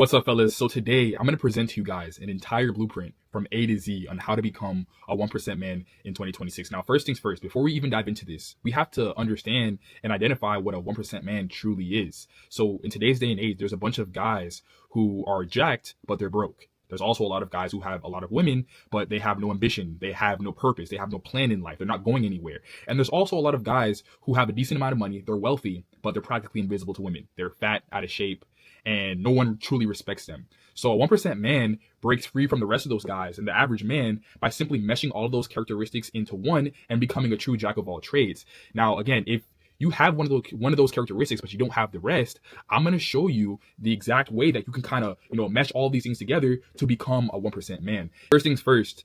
What's up, fellas? So today I'm going to present to you guys an entire blueprint from A to Z on how to become a 1% man in 2026. Now, first things first, before we even dive into this, we have to understand and identify what a 1% man truly is. So in today's day and age, there's a bunch of guys who are jacked, but they're broke. There's also a lot of guys who have a lot of women, but they have no ambition. They have no purpose. They have no plan in life. They're not going anywhere. And there's also a lot of guys who have a decent amount of money. They're wealthy, but they're practically invisible to women. They're fat, out of shape, and no one truly respects them. So a 1% man breaks free from the rest of those guys and the average man by simply meshing all of those characteristics into one and becoming a true jack of all trades. Now, again, if you have one of those characteristics, but you don't have the rest, I'm going to show you the exact way that you can kind of, mesh all these things together to become a 1% man. First things first,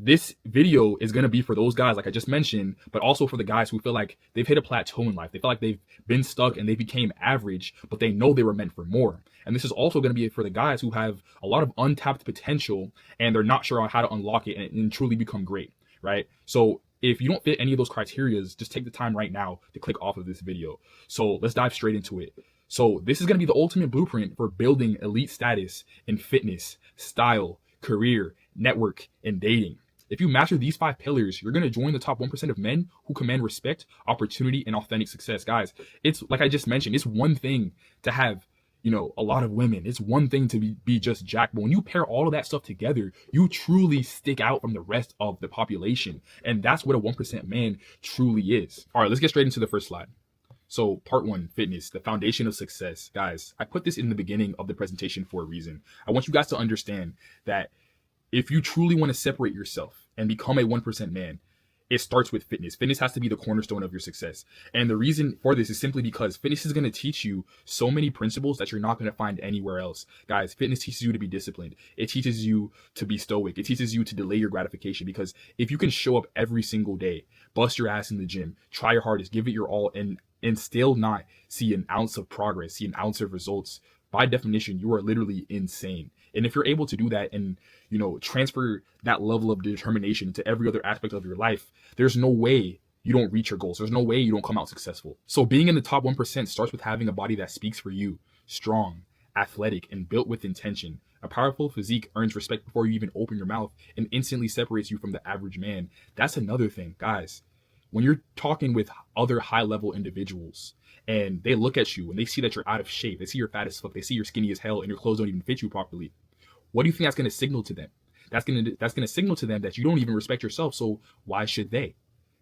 this video is going to be for those guys, like I just mentioned, but also for the guys who feel like they've hit a plateau in life. They feel like they've been stuck and they became average, but they know they were meant for more. And this is also going to be for the guys who have a lot of untapped potential and they're not sure on how to unlock it and truly become great, right? So if you don't fit any of those criterias, just take the time right now to click off of this video. So let's dive straight into it. So this is going to be the ultimate blueprint for building elite status in fitness, style, career, network, and dating. If you master these 5 pillars, you're going to join the top 1% of men who command respect, opportunity, and authentic success. Guys, it's like I just mentioned, it's one thing to have, a lot of women. It's one thing to be just jacked. But when you pair all of that stuff together, you truly stick out from the rest of the population. And that's what a 1% man truly is. All right, let's get straight into the first slide. So part 1, fitness, the foundation of success. Guys, I put this in the beginning of the presentation for a reason. I want you guys to understand that if you truly want to separate yourself and become a 1% man, it starts with fitness. Fitness has to be the cornerstone of your success. And the reason for this is simply because fitness is going to teach you so many principles that you're not going to find anywhere else. Guys, fitness teaches you to be disciplined. It teaches you to be stoic. It teaches you to delay your gratification, because if you can show up every single day, bust your ass in the gym, try your hardest, give it your all, and still not see an ounce of progress, see an ounce of results, by definition, you are literally insane. And if you're able to do that and, transfer that level of determination to every other aspect of your life, there's no way you don't reach your goals. There's no way you don't come out successful. So being in the top 1% starts with having a body that speaks for you, strong, athletic, and built with intention. A powerful physique earns respect before you even open your mouth and instantly separates you from the average man. That's another thing, guys. When you're talking with other high-level individuals and they look at you and they see that you're out of shape, they see you're fat as fuck, they see you're skinny as hell, and your clothes don't even fit you properly, what do you think that's going to signal to them? That's going to signal to them that you don't even respect yourself, so why should they?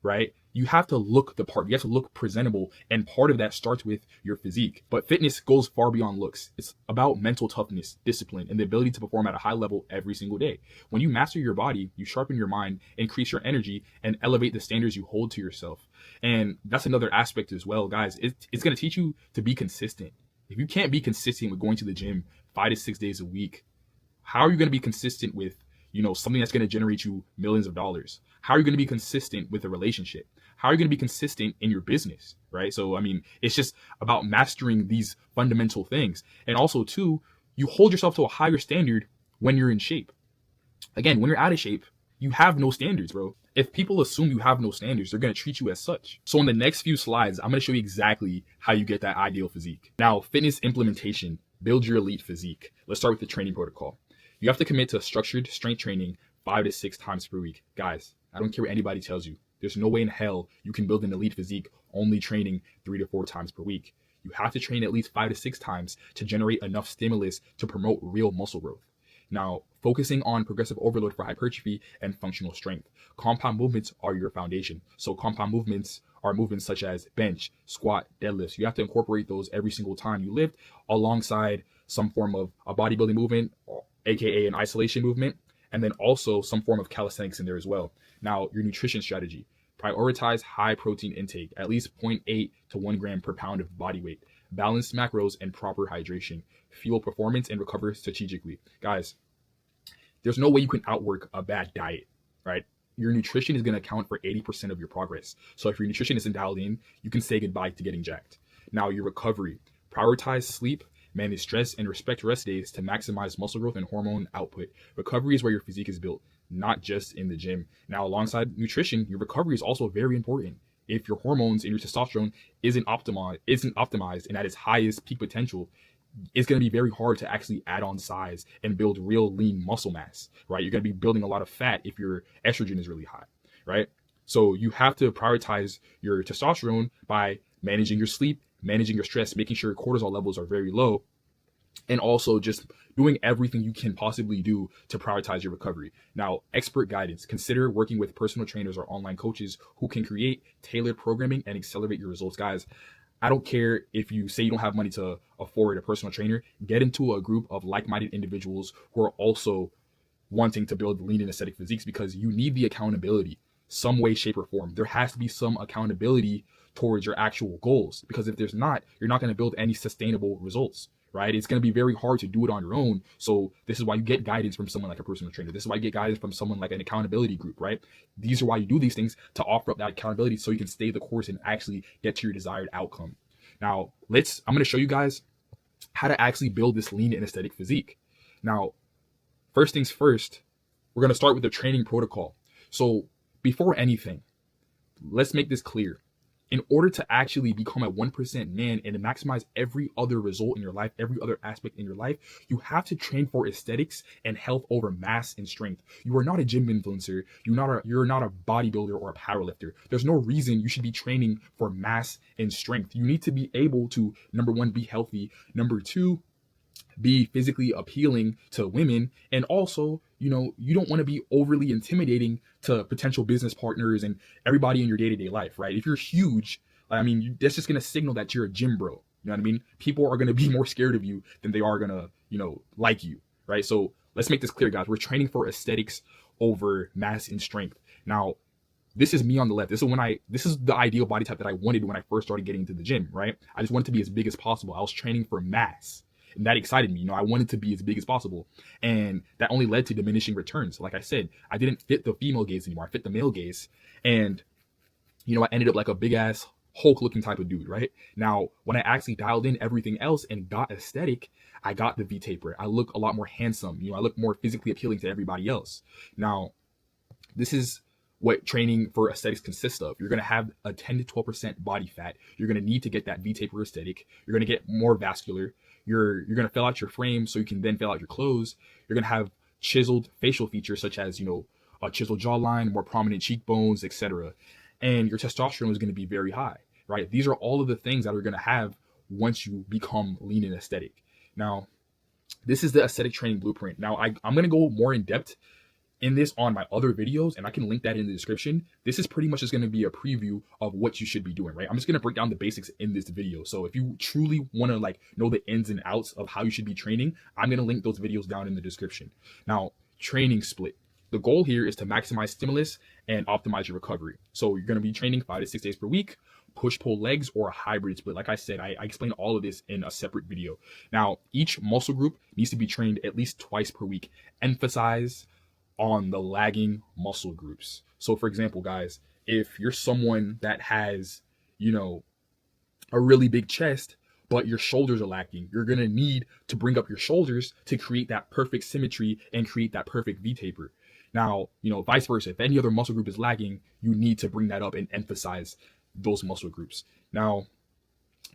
Right? You have to look the part. You have to look presentable, and part of that starts with your physique. But fitness goes far beyond looks. It's about mental toughness, discipline, and the ability to perform at a high level every single day. When you master your body, you sharpen your mind, increase your energy, and elevate the standards you hold to yourself. And that's another aspect as well, guys. It's going to teach you to be consistent. If you can't be consistent with going to the gym 5 to 6 days a week, how are you going to be consistent with, something that's going to generate you millions of dollars? How are you going to be consistent with a relationship? How are you going to be consistent in your business, right? So, it's just about mastering these fundamental things. And also, too, you hold yourself to a higher standard when you're in shape. Again, when you're out of shape, you have no standards, bro. If people assume you have no standards, they're going to treat you as such. So in the next few slides, I'm going to show you exactly how you get that ideal physique. Now, fitness implementation, build your elite physique. Let's start with the training protocol. You have to commit to structured strength training 5 to 6 times per week. Guys, I don't care what anybody tells you. There's no way in hell you can build an elite physique only training 3 to 4 times per week. You have to train at least 5 to 6 times to generate enough stimulus to promote real muscle growth. Now, focusing on progressive overload for hypertrophy and functional strength. Compound movements are your foundation. So compound movements are movements such as bench, squat, deadlifts. You have to incorporate those every single time you lift alongside some form of a bodybuilding movement, aka an isolation movement, and then also some form of calisthenics in there as well. Now, your nutrition strategy. Prioritize high protein intake, at least 0.8 to 1 gram per pound of body weight. Balanced macros and proper hydration. Fuel performance and recover strategically. Guys, there's no way you can outwork a bad diet, right? Your nutrition is going to account for 80% of your progress. So if your nutrition isn't dialed in, you can say goodbye to getting jacked. Now, your recovery. Prioritize sleep, manage stress, and respect rest days to maximize muscle growth and hormone output. Recovery is where your physique is built, not just in the gym. Now, alongside nutrition, your recovery is also very important. If your hormones and your testosterone isn't optimized and at its highest peak potential, it's going to be very hard to actually add on size and build real lean muscle mass, right? You're going to be building a lot of fat if your estrogen is really high, right? So you have to prioritize your testosterone by managing your sleep, managing your stress, making sure your cortisol levels are very low, and also just doing everything you can possibly do to prioritize your recovery. Now, expert guidance. Consider working with personal trainers or online coaches who can create tailored programming and accelerate your results. Guys, I don't care if you say you don't have money to afford a personal trainer, get into a group of like-minded individuals who are also wanting to build lean and aesthetic physiques, because you need the accountability some way, shape, or form. There has to be some accountability towards your actual goals, because if there's not, you're not going to build any sustainable results, right? It's going to be very hard to do it on your own. So this is why you get guidance from someone like a personal trainer. This is why you get guidance from someone like an accountability group, right? These are why you do these things, to offer up that accountability so you can stay the course and actually get to your desired outcome. Now, I'm going to show you guys how to actually build this lean and aesthetic physique. Now, first things first, we're going to start with the training protocol. So before anything, let's make this clear. In order to actually become a 1% man and to maximize every other result in your life, every other aspect in your life, you have to train for aesthetics and health over mass and strength. You are not a gym influencer. You're not a bodybuilder or a powerlifter. There's no reason you should be training for mass and strength. You need to be able to, number one, be healthy. Number two, be physically appealing to women. And also, you don't want to be overly intimidating to potential business partners and everybody in your day-to-day life, right? If you're huge, I mean, that's just going to signal that you're a gym bro. You know what I mean? People are going to be more scared of you than they are going to, like you, right? So let's make this clear, guys. We're training for aesthetics over mass and strength. Now, this is me on the left. This is the ideal body type that I wanted when I first started getting into the gym, right? I just wanted to be as big as possible. I was training for mass. And that excited me. I wanted to be as big as possible. And that only led to diminishing returns. Like I said, I didn't fit the female gaze anymore. I fit the male gaze. And, I ended up like a big ass Hulk looking type of dude, right? Now, when I actually dialed in everything else and got aesthetic, I got the V-taper. I look a lot more handsome. I look more physically appealing to everybody else. Now, this is what training for aesthetics consists of. You're going to have a 10 to 12% body fat. You're going to need to get that V-taper aesthetic. You're going to get more vascular. You're going to fill out your frame so you can then fill out your clothes. You're going to have chiseled facial features such as, a chiseled jawline, more prominent cheekbones, etc. And your testosterone is going to be very high, right? These are all of the things that are going to have once you become lean and aesthetic. Now, this is the aesthetic training blueprint. Now, I'm going to go more in depth in this on my other videos, and I can link that in the description. This is pretty much just going to be a preview of what you should be doing, right? I'm just going to break down the basics in this video. So if you truly want to know the ins and outs of how you should be training, I'm going to link those videos down in the description. Now, training split. The goal here is to maximize stimulus and optimize your recovery. So you're going to be training 5 to 6 days per week, push-pull legs, or a hybrid split. Like I said, I explained all of this in a separate video. Now, each muscle group needs to be trained at least twice per week. Emphasize on the lagging muscle groups. So for example, guys, if you're someone that has, a really big chest, but your shoulders are lacking, you're going to need to bring up your shoulders to create that perfect symmetry and create that perfect V-taper. Now, vice versa, if any other muscle group is lagging, you need to bring that up and emphasize those muscle groups. Now,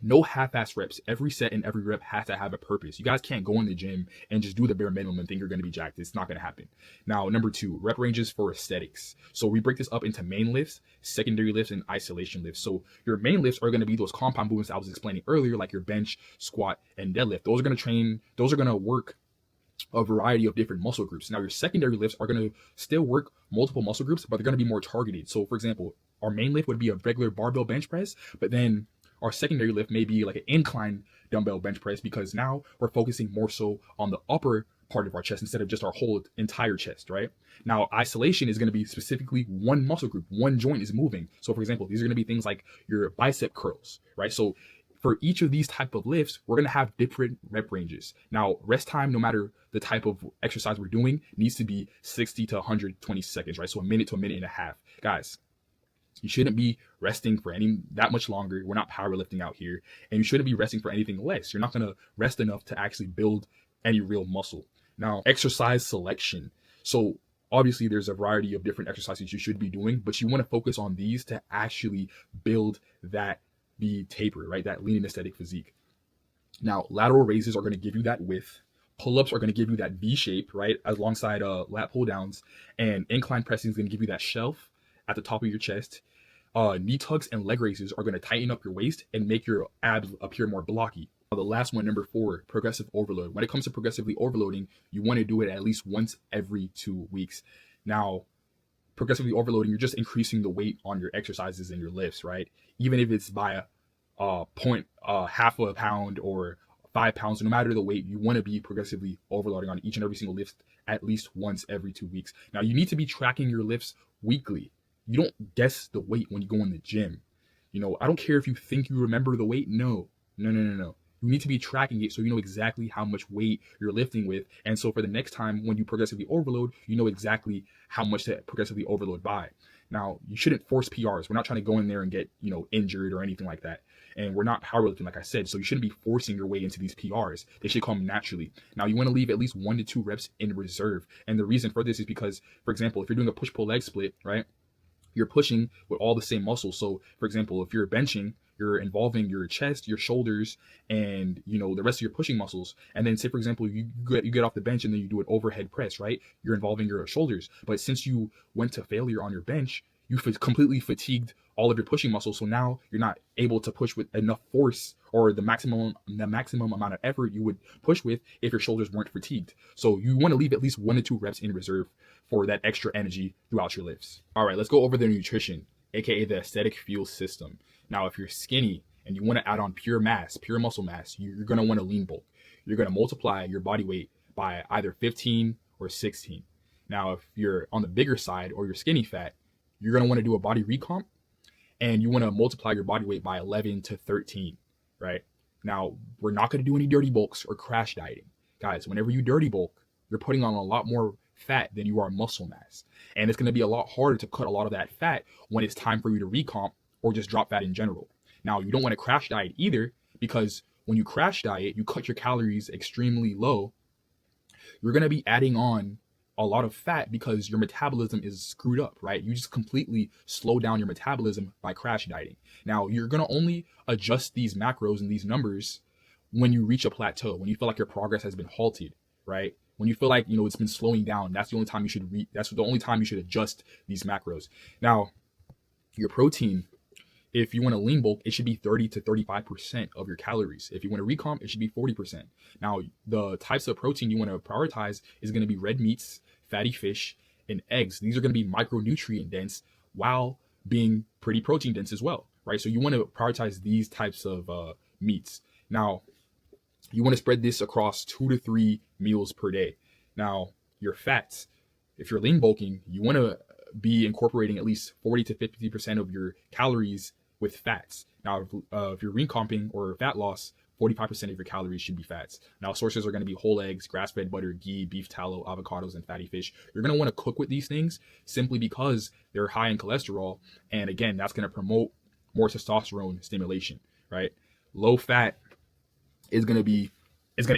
no half-ass reps. Every set and every rep has to have a purpose. You guys can't go in the gym and just do the bare minimum and think you're going to be jacked. It's not going to happen. Now, number 2, rep ranges for aesthetics. So we break this up into main lifts, secondary lifts, and isolation lifts. So your main lifts are going to be those compound movements I was explaining earlier, like your bench, squat, and deadlift. Those are going to work a variety of different muscle groups. Now, your secondary lifts are going to still work multiple muscle groups, but they're going to be more targeted. So, for example, our main lift would be a regular barbell bench press, but then our secondary lift may be like an incline dumbbell bench press, because now we're focusing more so on the upper part of our chest instead of just our whole entire chest, right? Now, isolation is going to be specifically one muscle group, one joint is moving. So for example, these are going to be things like your bicep curls, right? So for each of these type of lifts, we're going to have different rep ranges. Now, rest time, no matter the type of exercise we're doing, needs to be 60 to 120 seconds, right? So a minute to a minute and a half. Guys, you shouldn't be resting for that much longer. We're not powerlifting out here. And you shouldn't be resting for anything less. You're not going to rest enough to actually build any real muscle. Now, exercise selection. So obviously there's a variety of different exercises you should be doing, but you want to focus on these to actually build that V-taper, right? That lean and aesthetic physique. Now, lateral raises are going to give you that width. Pull-ups are going to give you that V shape, right, alongside lat pull downs, and incline pressing is going to give you that shelf at the top of your chest. Knee tucks and leg raises are going to tighten up your waist and make your abs appear more blocky. The last one, number 4, progressive overload. When it comes to progressively overloading, you want to do it at least once every 2 weeks. Now, progressively overloading, you're just increasing the weight on your exercises and your lifts, right? Even if it's by half a pound or 5 pounds, no matter the weight, you want to be progressively overloading on each and every single lift at least once every 2 weeks. Now, you need to be tracking your lifts weekly. You don't guess the weight when you go in the gym. I don't care if you think you remember the weight. No. You need to be tracking it so you know exactly how much weight you're lifting with. And so for the next time when you progressively overload, you know exactly how much to progressively overload by. Now, you shouldn't force PRs. We're not trying to go in there and get, injured or anything like that. And we're not powerlifting, like I said. So you shouldn't be forcing your way into these PRs. They should come naturally. Now, you want to leave at least 1 to 2 reps in reserve. And the reason for this is because, for example, if you're doing a push-pull leg split, right, you're pushing with all the same muscles. So, for example, if you're benching, you're involving your chest, your shoulders, and the rest of your pushing muscles. And then say, for example, you get off the bench and then you do an overhead press, right? You're involving your shoulders. But since you went to failure on your bench, you completely fatigued all of your pushing muscles. So now you're not able to push with enough force or the maximum amount of effort you would push with if your shoulders weren't fatigued. So you want to leave at least 1 to 2 reps in reserve for that extra energy throughout your lifts. All right, let's go over the nutrition, aka the aesthetic fuel system. Now, if you're skinny and you want to add on pure muscle mass, you're going to want to lean bulk. You're going to multiply your body weight by either 15 or 16. Now, if you're on the bigger side or you're skinny fat, you're going to want to do a body recomp, and you want to multiply your body weight by 11 to 13, right? Now, we're not going to do any dirty bulks or crash dieting. Guys, whenever you dirty bulk, you're putting on a lot more fat than you are muscle mass. And it's going to be a lot harder to cut a lot of that fat when it's time for you to recomp or just drop fat in general. Now, you don't want to crash diet either, because when you crash diet, you cut your calories extremely low. You're going to be adding on a lot of fat because your metabolism is screwed up, right? You just completely slow down your metabolism by crash dieting. Now, you're going to only adjust these macros and these numbers when you reach a plateau, when you feel like your progress has been halted, right? When you feel like, it's been slowing down, that's the only time you should adjust these macros. Now, your protein, if you want to lean bulk, it should be 30 to 35% of your calories. If you want to recomp, it should be 40%. Now, the types of protein you want to prioritize is going to be red meats, fatty fish, and eggs. These are going to be micronutrient dense while being pretty protein dense as well, right? So you want to prioritize these types of meats. Now, you want to spread this across 2 to 3 meals per day. Now, your fats, if you're lean bulking, you want to be incorporating at least 40 to 50% of your calories with fats. Now, if you're recomping or fat loss, 45% of your calories should be fats. Now, sources are going to be whole eggs, grass-fed butter, ghee, beef tallow, avocados, and fatty fish. You're going to want to cook with these things simply because they're high in cholesterol. And again, that's going to promote more testosterone stimulation, right? Low fat is going to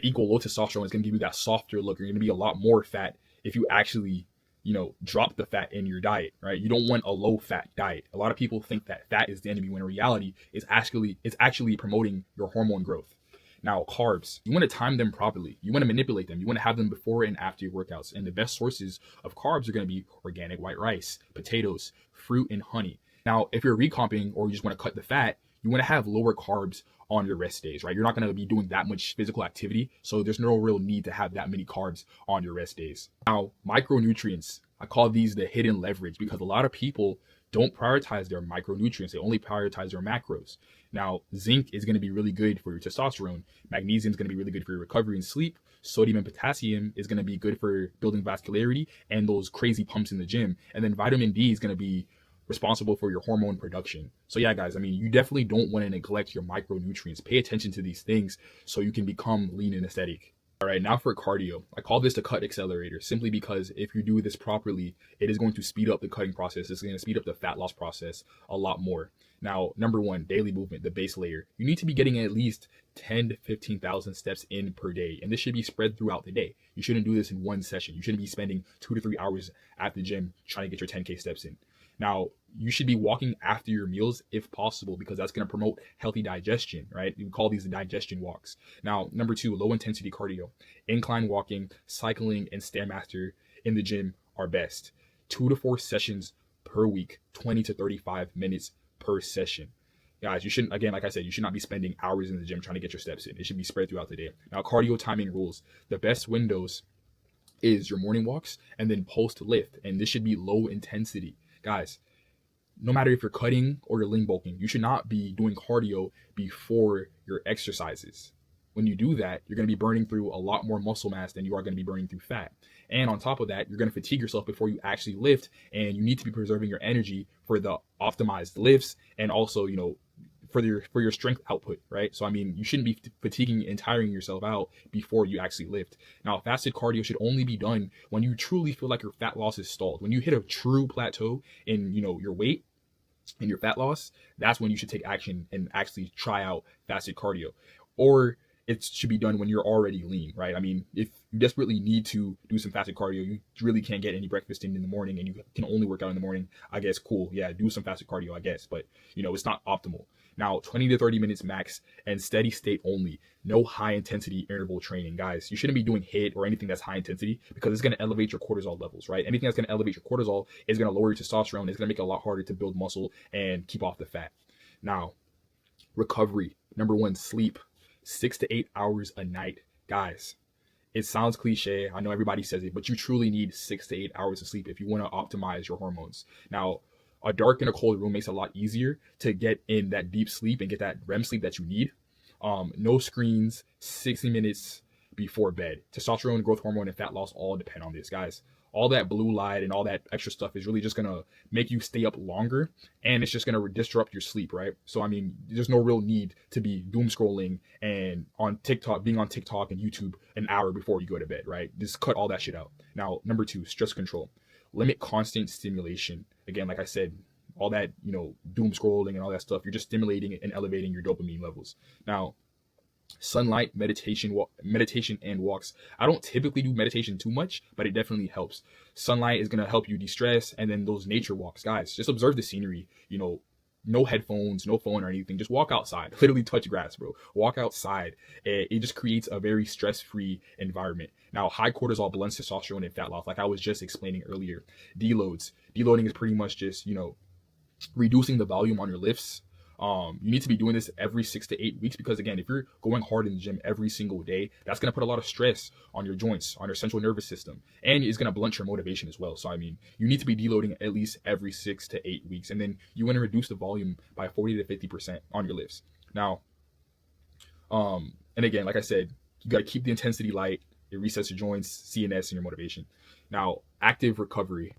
equal low testosterone. It's going to give you that softer look. You're going to be a lot more fat if you actually drop the fat in your diet, right? You don't want a low fat diet. A lot of people think that fat is the enemy when in reality it's actually promoting your hormone growth. Now, carbs, you want to time them properly. You want to manipulate them. You want to have them before and after your workouts. And the best sources of carbs are going to be organic white rice, potatoes, fruit, and honey. Now, if you're recomping or you just want to cut the fat, you want to have lower carbs on your rest days, right? You're not going to be doing that much physical activity, so there's no real need to have that many carbs on your rest days. Now, micronutrients, I call these the hidden leverage because a lot of people don't prioritize their micronutrients. They only prioritize their macros. Now, zinc is going to be really good for your testosterone. Magnesium is going to be really good for your recovery and sleep. Sodium and potassium is going to be good for building vascularity and those crazy pumps in the gym. And then vitamin D is going to be responsible for your hormone production. So yeah, guys, you definitely don't want to neglect your micronutrients. Pay attention to these things so you can become lean and aesthetic. All right, now for cardio. I call this the cut accelerator simply because if you do this properly, it is going to speed up the cutting process. It's going to speed up the fat loss process a lot more. Now, number 1, daily movement, the base layer. You need to be getting at least 10 to 15,000 steps in per day, and this should be spread throughout the day. You shouldn't do this in one session. You shouldn't be spending 2 to 3 hours at the gym trying to get your 10K steps in. Now, you should be walking after your meals if possible, because that's going to promote healthy digestion, right? We call these the digestion walks. Now, number two, low intensity cardio. Incline walking, cycling, and Stairmaster in the gym are best. 2 to 4 sessions per week, 20 to 35 minutes per session. Guys, you shouldn't, again, like I said, you should not be spending hours in the gym trying to get your steps in. It should be spread throughout the day. Now, cardio timing rules. The best windows is your morning walks and then post lift. And this should be low intensity. Guys, no matter if you're cutting or you're lean bulking, you should not be doing cardio before your exercises. When you do that, you're going to be burning through a lot more muscle mass than you are going to be burning through fat. And on top of that, you're going to fatigue yourself before you actually lift, and you need to be preserving your energy for the optimized lifts and also, for your strength output, right? So I mean, you shouldn't be fatiguing and tiring yourself out before you actually lift. Now, fasted cardio should only be done when you truly feel like your fat loss is stalled. When you hit a true plateau in, your weight and your fat loss, that's when you should take action and actually try out fasted cardio. Or it should be done when you're already lean, right? I mean, if you desperately need to do some fasted cardio, you really can't get any breakfast in the morning and you can only work out in the morning, I guess, cool. Yeah, do some fasted cardio, I guess. But, it's not optimal. Now, 20 to 30 minutes max and steady state only. No high intensity interval training. Guys, you shouldn't be doing HIIT or anything that's high intensity because it's going to elevate your cortisol levels, right? Anything that's going to elevate your cortisol is going to lower your testosterone. It's going to make it a lot harder to build muscle and keep off the fat. Now, recovery. Number one, sleep. 6 to 8 hours a night. Guys, it sounds cliche. I know everybody says it, but you truly need 6 to 8 hours of sleep if you want to optimize your hormones. Now, a dark and a cold room makes it a lot easier to get in that deep sleep and get that REM sleep that you need. No screens, 60 minutes before bed. Testosterone, growth hormone, and fat loss all depend on this, guys. All that blue light and all that extra stuff is really just going to make you stay up longer, and it's just going to disrupt your sleep, right? So, I mean, there's no real need to be doom scrolling and being on TikTok and YouTube an hour before you go to bed, right? Just cut all that shit out. Now, number two, stress control. Limit constant stimulation. Again, like I said, all that, doom scrolling and all that stuff, you're just stimulating and elevating your dopamine levels. Now, sunlight, meditation and walks. I don't typically do meditation too much, but it definitely helps. Sunlight is going to help you de-stress, and then those nature walks. Guys, just observe the scenery, no headphones, no phone or anything. Just walk outside. Literally touch grass, bro. Walk outside. It just creates a very stress-free environment. Now, high cortisol blunts testosterone and fat loss, like I was just explaining earlier. Deloads. Deloading is pretty much just, reducing the volume on your lifts. You need to be doing this every 6 to 8 weeks because, again, if you're going hard in the gym every single day, that's going to put a lot of stress on your joints, on your central nervous system, and it's going to blunt your motivation as well. So, I mean, you need to be deloading at least every 6 to 8 weeks, and then you want to reduce the volume by 40 to 50% on your lifts. Now, and again, like I said, you got to keep the intensity light. It resets your joints, CNS, and your motivation. Now, active recovery.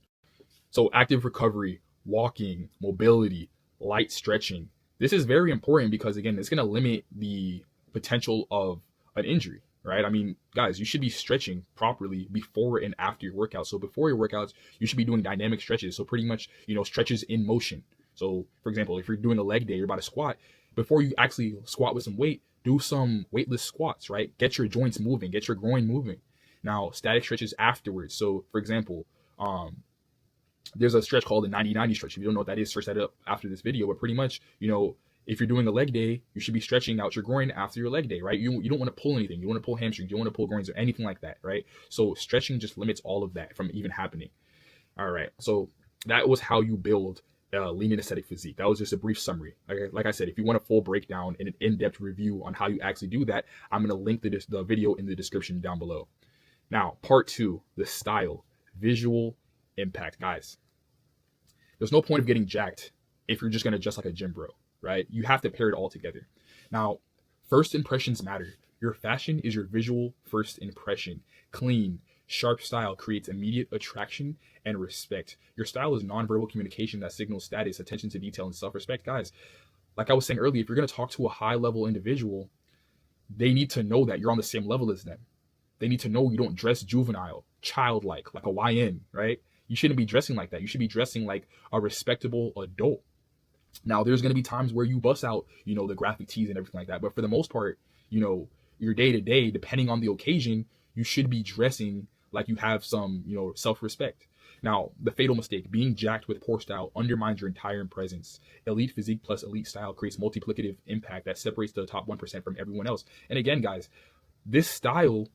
So, active recovery, walking, mobility, light stretching. This is very important because, again, it's going to limit the potential of an injury, right? I mean, guys, you should be stretching properly before and after your workouts. So before your workouts, you should be doing dynamic stretches. So pretty much, stretches in motion. So, for example, if you're doing a leg day, you're about to squat, before you actually squat with some weight, do some weightless squats, right? Get your joints moving, get your groin moving. Now, static stretches afterwards. So, for example, there's a stretch called the 90-90 stretch. If you don't know what that is, search that up after this video. But pretty much, if you're doing a leg day, you should be stretching out your groin after your leg day, right? You don't want to pull anything. You don't want to pull hamstrings. You don't want to pull groins or anything like that, right? So stretching just limits all of that from even happening. All right. So that was how you build a lean and aesthetic physique. That was just a brief summary. Okay? Like I said, if you want a full breakdown and an in-depth review on how you actually do that, I'm going to link the video in the description down below. Now, part 2, the style, visual impact. Guys, there's no point of getting jacked if you're just going to dress like a gym bro, right? You have to pair it all together. Now, first impressions matter. Your fashion is your visual first impression. Clean, sharp style creates immediate attraction and respect. Your style is nonverbal communication that signals status, attention to detail, and self-respect. Guys, like I was saying earlier, if you're going to talk to a high-level individual, they need to know that you're on the same level as them. They need to know you don't dress juvenile, childlike, like a YN, right? You shouldn't be dressing like that. You should be dressing like a respectable adult. Now, there's going to be times where you bust out, the graphic tees and everything like that. But for the most part, your day-to-day, depending on the occasion, you should be dressing like you have some, self-respect. Now, the fatal mistake: being jacked with poor style undermines your entire presence. Elite physique plus elite style creates multiplicative impact that separates the top 1% from everyone else. And again, guys, this style,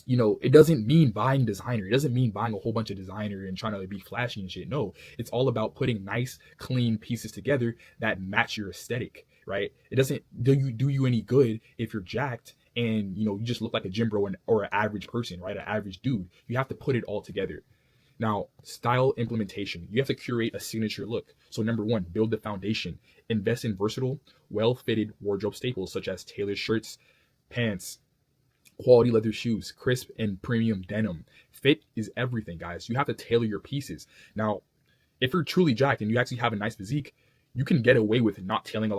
it doesn't mean buying designer. It doesn't mean buying a whole bunch of designer and trying to be flashy and shit. No, it's all about putting nice, clean pieces together that match your aesthetic, right? It doesn't do you any good if you're jacked and you just look like a gym bro or an average person, right? An average dude. You have to put it all together. Now, style implementation. You have to curate a signature look. So number one, build the foundation. Invest in versatile, well-fitted wardrobe staples such as tailored shirts, pants, quality leather shoes, crisp and premium denim. Fit is everything, guys. You have to tailor your pieces. Now, if you're truly jacked and you actually have a nice physique, you can get away with not tailoring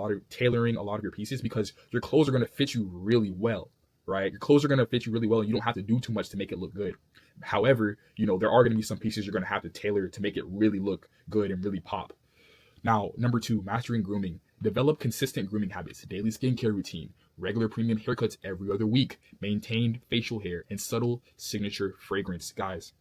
a lot of your pieces because your clothes are going to fit you really well, right? Your clothes are going to fit you really well and you don't have to do too much to make it look good. However, there are going to be some pieces you're going to have to tailor to make it really look good and really pop. Now, number two, mastering grooming. Develop consistent grooming habits, daily skincare routine, regular premium haircuts every other week, maintained facial hair, and subtle signature fragrance. Guys,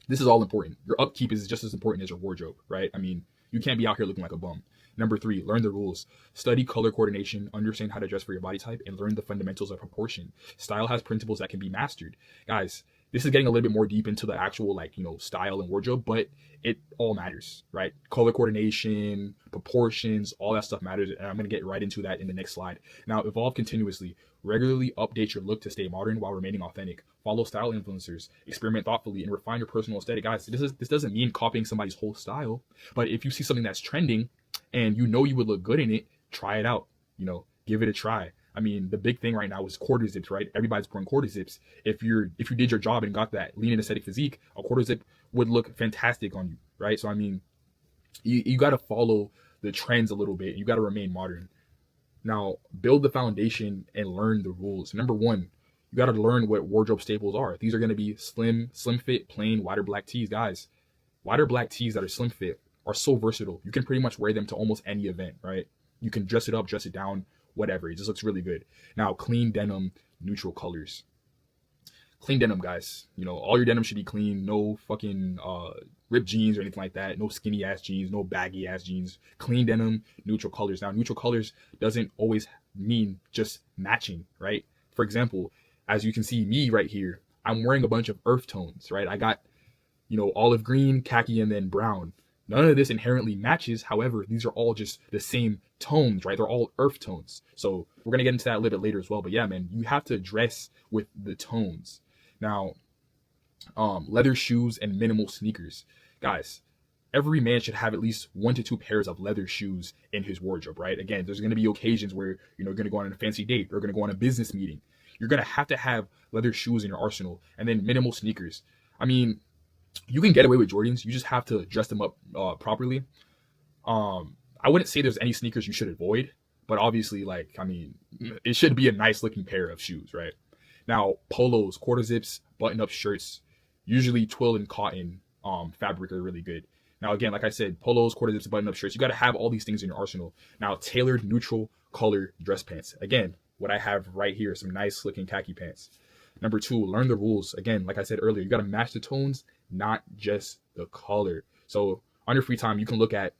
this is all important. Your upkeep is just as important as your wardrobe, right? I mean, you can't be out here looking like a bum. Number three, learn the rules. Study color coordination, understand how to dress for your body type, and learn the fundamentals of proportion. Style has principles that can be mastered. Guys, this is getting a little bit more deep into the actual style and wardrobe, but it all matters, right? Color coordination, proportions, all that stuff matters. And I'm going to get right into that in the next slide. Now, evolve continuously. Regularly update your look to stay modern while remaining authentic. Follow style influencers, experiment thoughtfully, and refine your personal aesthetic. Guys, this doesn't mean copying somebody's whole style, but if you see something that's trending and you would look good in it, try it out, give it a try. I mean, the big thing right now is quarter zips, right? Everybody's wearing quarter zips. If you did your job and got that lean and aesthetic physique, a quarter zip would look fantastic on you, right? So I mean, you got to follow the trends a little bit. You got to remain modern. Now, build the foundation and learn the rules. Number one, you got to learn what wardrobe staples are. These are going to be slim fit, plain, wider black tees, guys. Wider black tees that are slim fit are so versatile. You can pretty much wear them to almost any event, right? You can dress it up, dress it down, whatever. It just looks really good. Now, clean denim, neutral colors. Clean denim, guys. All your denim should be clean. No fucking ripped jeans or anything like that. No skinny ass jeans, no baggy ass jeans. Clean denim, neutral colors. Now, neutral colors doesn't always mean just matching, right? For example, as you can see me right here, I'm wearing a bunch of earth tones, right? I got, olive green, khaki, and then brown. None of this inherently matches. However, these are all just the same tones, right? They're all earth tones. So we're going to get into that a little bit later as well. But yeah, man, you have to dress with the tones. Now, leather shoes and minimal sneakers. Guys, every man should have at least 1 to 2 pairs of leather shoes in his wardrobe, right? Again, there's going to be occasions where, you're going to go on a fancy date or going to go on a business meeting. You're going to have leather shoes in your arsenal and then minimal sneakers. I mean, you can get away with Jordans. You just have to dress them up properly. I wouldn't say there's any sneakers you should avoid, but obviously, it should be a nice looking pair of shoes, right? Now, polos, quarter zips, button up shirts, usually twill and cotton fabric are really good. Now, again, like I said, polos, quarter zips, button up shirts, you got to have all these things in your arsenal. Now, tailored neutral color dress pants. Again, what I have right here, some nice looking khaki pants. Number two, learn the rules. Again, like I said earlier, you got to match the tones, not just the color. So on your free time, you can look at,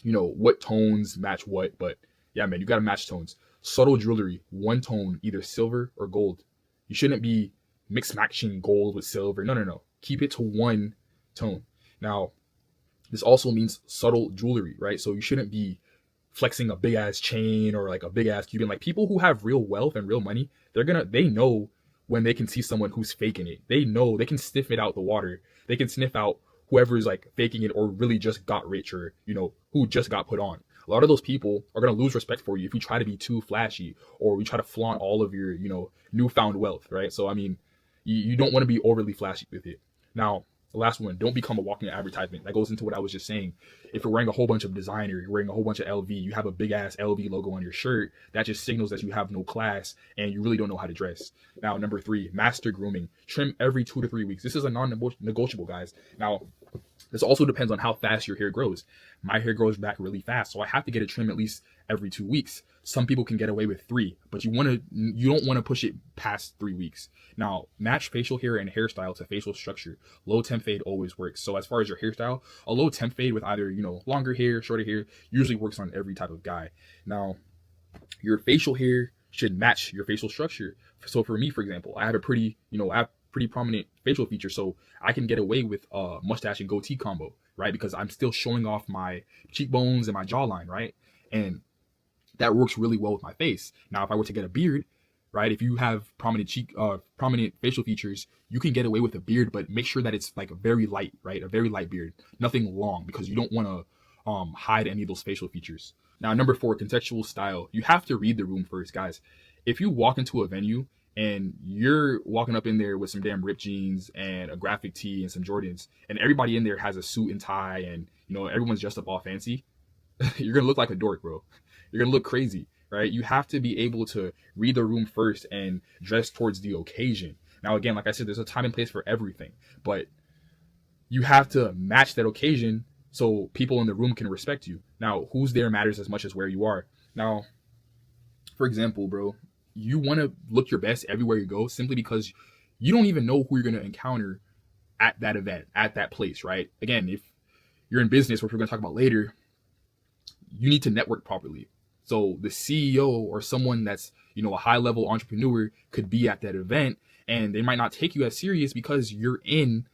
what tones match what. But yeah, man, you got to match tones. Subtle jewelry, one tone, either silver or gold. You shouldn't be mix matching gold with silver. No. Keep it to one tone. Now, this also means subtle jewelry, right? So you shouldn't be flexing a big ass chain or like a big ass Cuban. Like people who have real wealth and real money, they know when they can see someone who's faking it. They know they can sniff it out the water. They can sniff out whoever's like faking it or really just got rich or, who just got put on. A lot of those people are going to lose respect for you if you try to be too flashy or you try to flaunt all of your, newfound wealth, right? So, I mean, you don't want to be overly flashy with it. Now, the last one, don't become a walking advertisement. That goes into what I was just saying. If you're wearing a whole bunch of designer, you're wearing a whole bunch of LV, you have a big ass LV logo on your shirt, that just signals that you have no class and you really don't know how to dress. Now, number three, master grooming. Trim every 2 to 3 weeks. This is a non-negotiable, guys. Now, this also depends on how fast your hair grows. My hair grows back really fast, so I have to get a trim at least every 2 weeks. Some people can get away with 3, but you don't want to push it past 3 weeks. Now, match facial hair and hairstyle to facial structure. Low temp fade always works. So as far as your hairstyle, a low temp fade with either, longer hair, shorter hair usually works on every type of guy. Now, your facial hair should match your facial structure. So for me, for example, I have pretty prominent facial features, so I can get away with a mustache and goatee combo, right? Because I'm still showing off my cheekbones and my jawline, right? And that works really well with my face. Now, if I were to get a beard, right? If you have prominent facial features, you can get away with a beard, but make sure that it's like a very light, right? A very light beard, nothing long, because you don't want to hide any of those facial features. Now, number 4, contextual style. You have to read the room first, guys. If you walk into a venue and you're walking up in there with some damn ripped jeans and a graphic tee and some Jordans, and everybody in there has a suit and tie, and everyone's dressed up all fancy, you're gonna look like a dork, bro. You're gonna look crazy, right? You have to be able to read the room first and dress towards the occasion. Now, again, like I said, there's a time and place for everything, but you have to match that occasion so people in the room can respect you. Now, who's there matters as much as where you are. Now, for example, bro, you want to look your best everywhere you go, simply because you don't even know who you're going to encounter at that event, at that place, right? Again, if you're in business, which we're going to talk about later, you need to network properly. So the CEO or someone that's, a high level entrepreneur could be at that event, and they might not take you as serious because you're in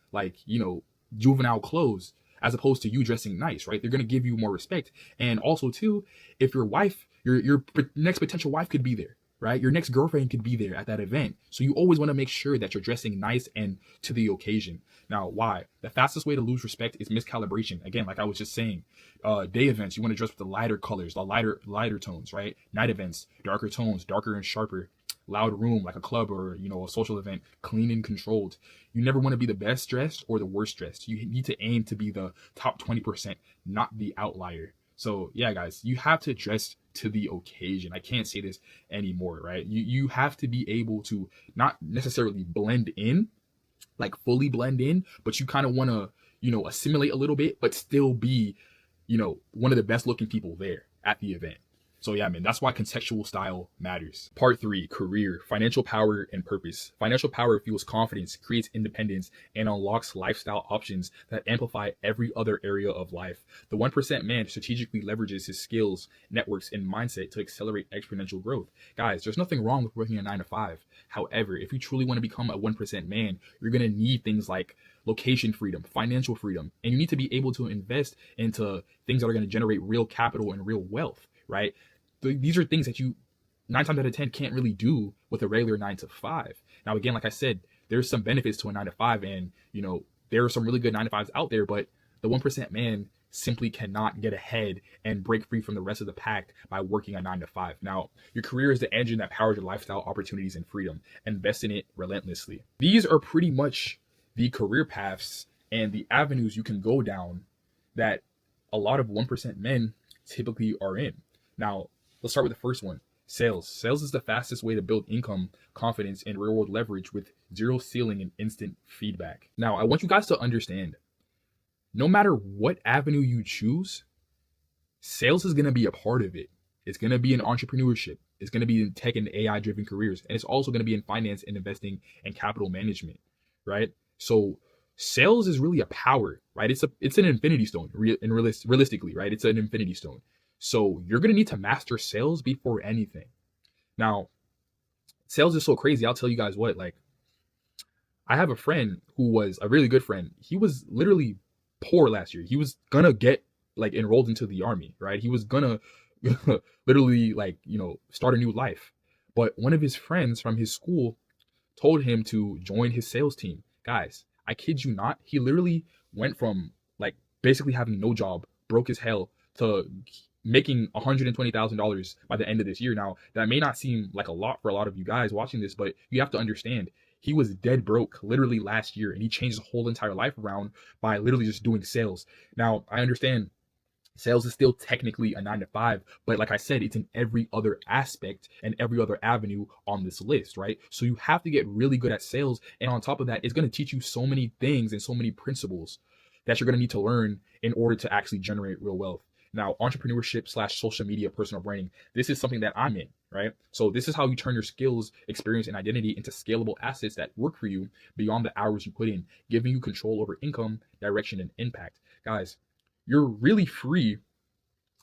juvenile clothes, as opposed to you dressing nice, right? They're going to give you more respect. And also too, if your wife, your next potential wife could be there, right? Your next girlfriend could be there at that event. So you always want to make sure that you're dressing nice and to the occasion. Now, why? The fastest way to lose respect is miscalibration. Again, like I was just saying, day events, you want to dress with the lighter colors, the lighter tones, right? Night events, darker tones, darker and sharper. Loud room, like a club or, a social event, clean and controlled. You never want to be the best dressed or the worst dressed. You need to aim to be the top 20%, not the outlier. So yeah, guys, you have to dress to the occasion. I can't say this anymore, right? You have to be able to not necessarily blend in, like fully blend in, but you kind of want to, assimilate a little bit, but still be, one of the best looking people there at the event. So yeah, man, that's why contextual style matters. Part 3, career, financial power and purpose. Financial power fuels confidence, creates independence, and unlocks lifestyle options that amplify every other area of life. The 1% man strategically leverages his skills, networks, and mindset to accelerate exponential growth. Guys, there's nothing wrong with working a 9-to-5. However, if you truly want to become a 1% man, you're going to need things like location freedom, financial freedom, and you need to be able to invest into things that are going to generate real capital and real wealth, right? These are things that you 9 times out of 10 can't really do with a regular 9-to-5. Now, again, like I said, there's some benefits to a 9-to-5, and there are some really good 9-to-5s out there, but the 1% man simply cannot get ahead and break free from the rest of the pack by working a 9-to-5. Now, your career is the engine that powers your lifestyle opportunities and freedom. Invest in it relentlessly. These are pretty much the career paths and the avenues you can go down that a lot of 1% men typically are in. Now, let's start with the first one, sales. Sales is the fastest way to build income, confidence, and real-world leverage with zero ceiling and instant feedback. Now, I want you guys to understand, no matter what avenue you choose, sales is going to be a part of it. It's going to be in entrepreneurship. It's going to be in tech and AI-driven careers. And it's also going to be in finance and investing and capital management, right? So sales is really a power, right? It's an infinity stone, realistically, right? It's an infinity stone. So you're going to need to master sales before anything. Now, sales is so crazy. I'll tell you guys what, I have a friend who was a really good friend. He was literally poor last year. He was going to get enrolled into the army, right? He was going to literally start a new life. But one of his friends from his school told him to join his sales team. Guys, I kid you not. He literally went from basically having no job, broke as hell, to making $120,000 by the end of this year. Now, that may not seem like a lot for a lot of you guys watching this, but you have to understand, he was dead broke literally last year, and he changed his whole entire life around by literally just doing sales. Now, I understand sales is still technically a 9-to-5, but like I said, it's in every other aspect and every other avenue on this list, right? So you have to get really good at sales. And on top of that, it's going to teach you so many things and so many principles that you're going to need to learn in order to actually generate real wealth. Now, entrepreneurship slash social media personal branding, this is something that I'm in, right? So this is how you turn your skills, experience, and identity into scalable assets that work for you beyond the hours you put in, giving you control over income, direction, and impact. Guys, you're really free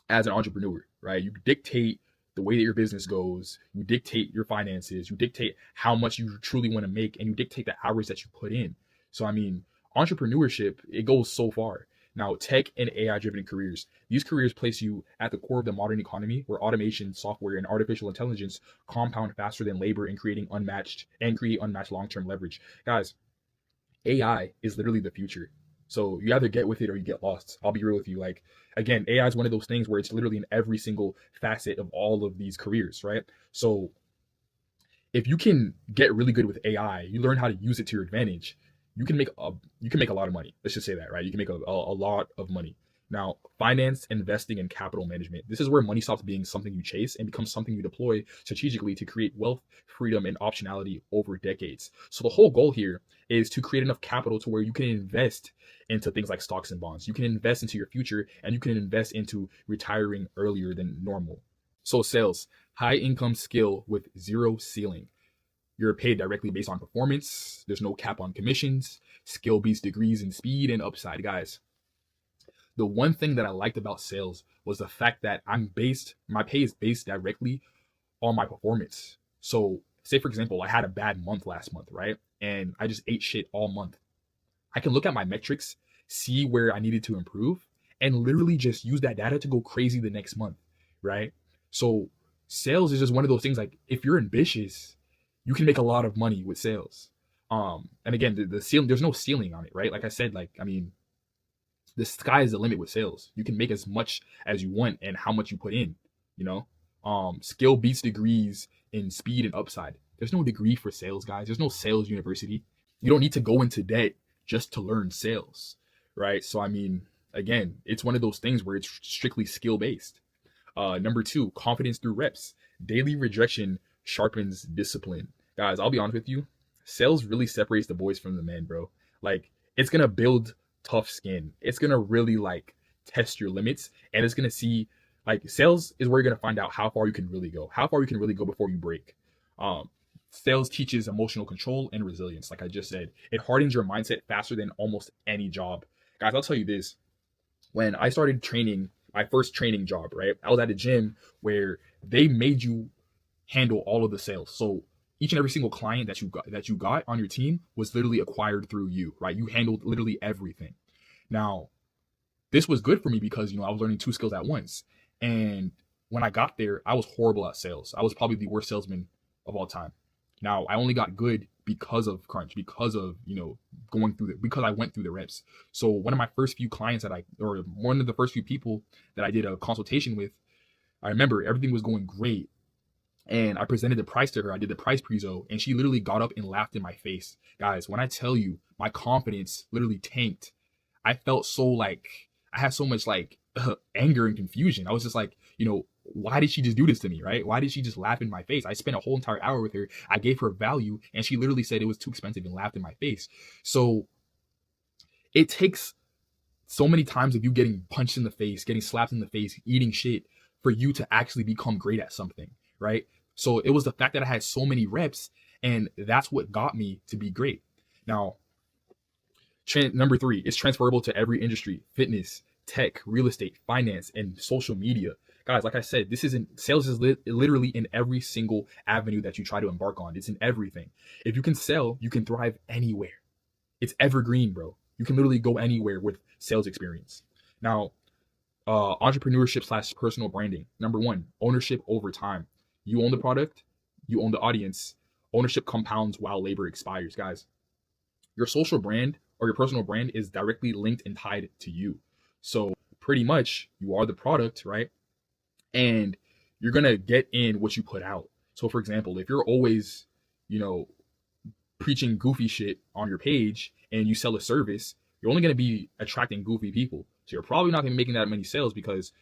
as an entrepreneur, right? You dictate the way that your business goes, you dictate your finances, you dictate how much you truly want to make, and you dictate the hours that you put in. So, I mean, entrepreneurship, it goes so far. Now, tech and AI driven careers, these careers place you at the core of the modern economy where automation, software, and artificial intelligence compound faster than labor and create unmatched long term leverage. Guys, AI is literally the future. So you either get with it or you get lost. I'll be real with you. Like, again, AI is one of those things where it's literally in every single facet of all of these careers, right? So if you can get really good with AI, you learn how to use it to your advantage. You can make a lot of money. Let's just say that, right? You can make a lot of money. Now, finance, investing, and capital management. This is where money stops being something you chase and becomes something you deploy strategically to create wealth, freedom, and optionality over decades. So the whole goal here is to create enough capital to where you can invest into things like stocks and bonds. You can invest into your future and you can invest into retiring earlier than normal. So sales, high income skill with zero ceiling. You're paid directly based on performance. There's no cap on commissions. Skill beats degrees in speed and upside, guys. The one thing that I liked about sales was the fact that my pay is based directly on my performance. So, say for example, I had a bad month last month, right? And I just ate shit all month. I can look at my metrics, see where I needed to improve, and literally just use that data to go crazy the next month, right? So, sales is just one of those things like if you're ambitious, you can make a lot of money with sales. And again, the ceiling, there's no ceiling on it, right? Like I said, like, I mean, the sky is the limit with sales. You can make as much as you want and how much you put in, you know? Skill beats degrees in speed and upside. There's no degree for sales, guys. There's no sales university. You don't need to go into debt just to learn sales, right? So, I mean, again, it's one of those things where it's strictly skill based. Number two, confidence through reps. Daily rejection sharpens discipline. Guys, I'll be honest with you. Sales really separates the boys from the men, bro. Like, it's gonna build tough skin. It's gonna really like test your limits, and it's gonna see like sales is where you're gonna find out how far you can really go, how far you can really go before you break. Um, Sales teaches emotional control and resilience. Like I just said, it hardens your mindset faster than almost any job. Guys, I'll tell you this: when I started training, my first training job, right? I was at a gym where they made you handle all of the sales. So each and every single client that you got on your team was literally acquired through you, right? You handled literally everything. Now, this was good for me because I was learning two skills at once. And when I got there, I was horrible at sales. I was probably the worst salesman of all time. Now, I only got good because of Crunch, because of, because I went through the reps. So one of my first few clients or one of the first few people that I did a consultation with, I remember everything was going great. And I presented the price to her. I did the price prezo, and she literally got up and laughed in my face. Guys, when I tell you my confidence literally tanked, I felt so like I had so much like anger and confusion. I was just like, why did she just do this to me, right? Why did she just laugh in my face? I spent a whole entire hour with her. I gave her value, and she literally said it was too expensive and laughed in my face. So it takes so many times of you getting punched in the face, getting slapped in the face, eating shit for you to actually become great at something, right? So it was the fact that I had so many reps, and that's what got me to be great. Now, number three, it's transferable to every industry: fitness, tech, real estate, finance, and social media. Guys, like I said, sales is literally in every single avenue that you try to embark on. It's in everything. If you can sell, you can thrive anywhere. It's evergreen, bro. You can literally go anywhere with sales experience. Now, entrepreneurship slash personal branding. Number one, ownership over time. You own the product, you own the audience. Ownership compounds while labor expires, guys. Your social brand or your personal brand is directly linked and tied to you. So pretty much you are the product, right? And you're going to get in what you put out. So for example, if you're always, you know, preaching goofy shit on your page and you sell a service, you're only going to be attracting goofy people. So you're probably not going to be making that many sales because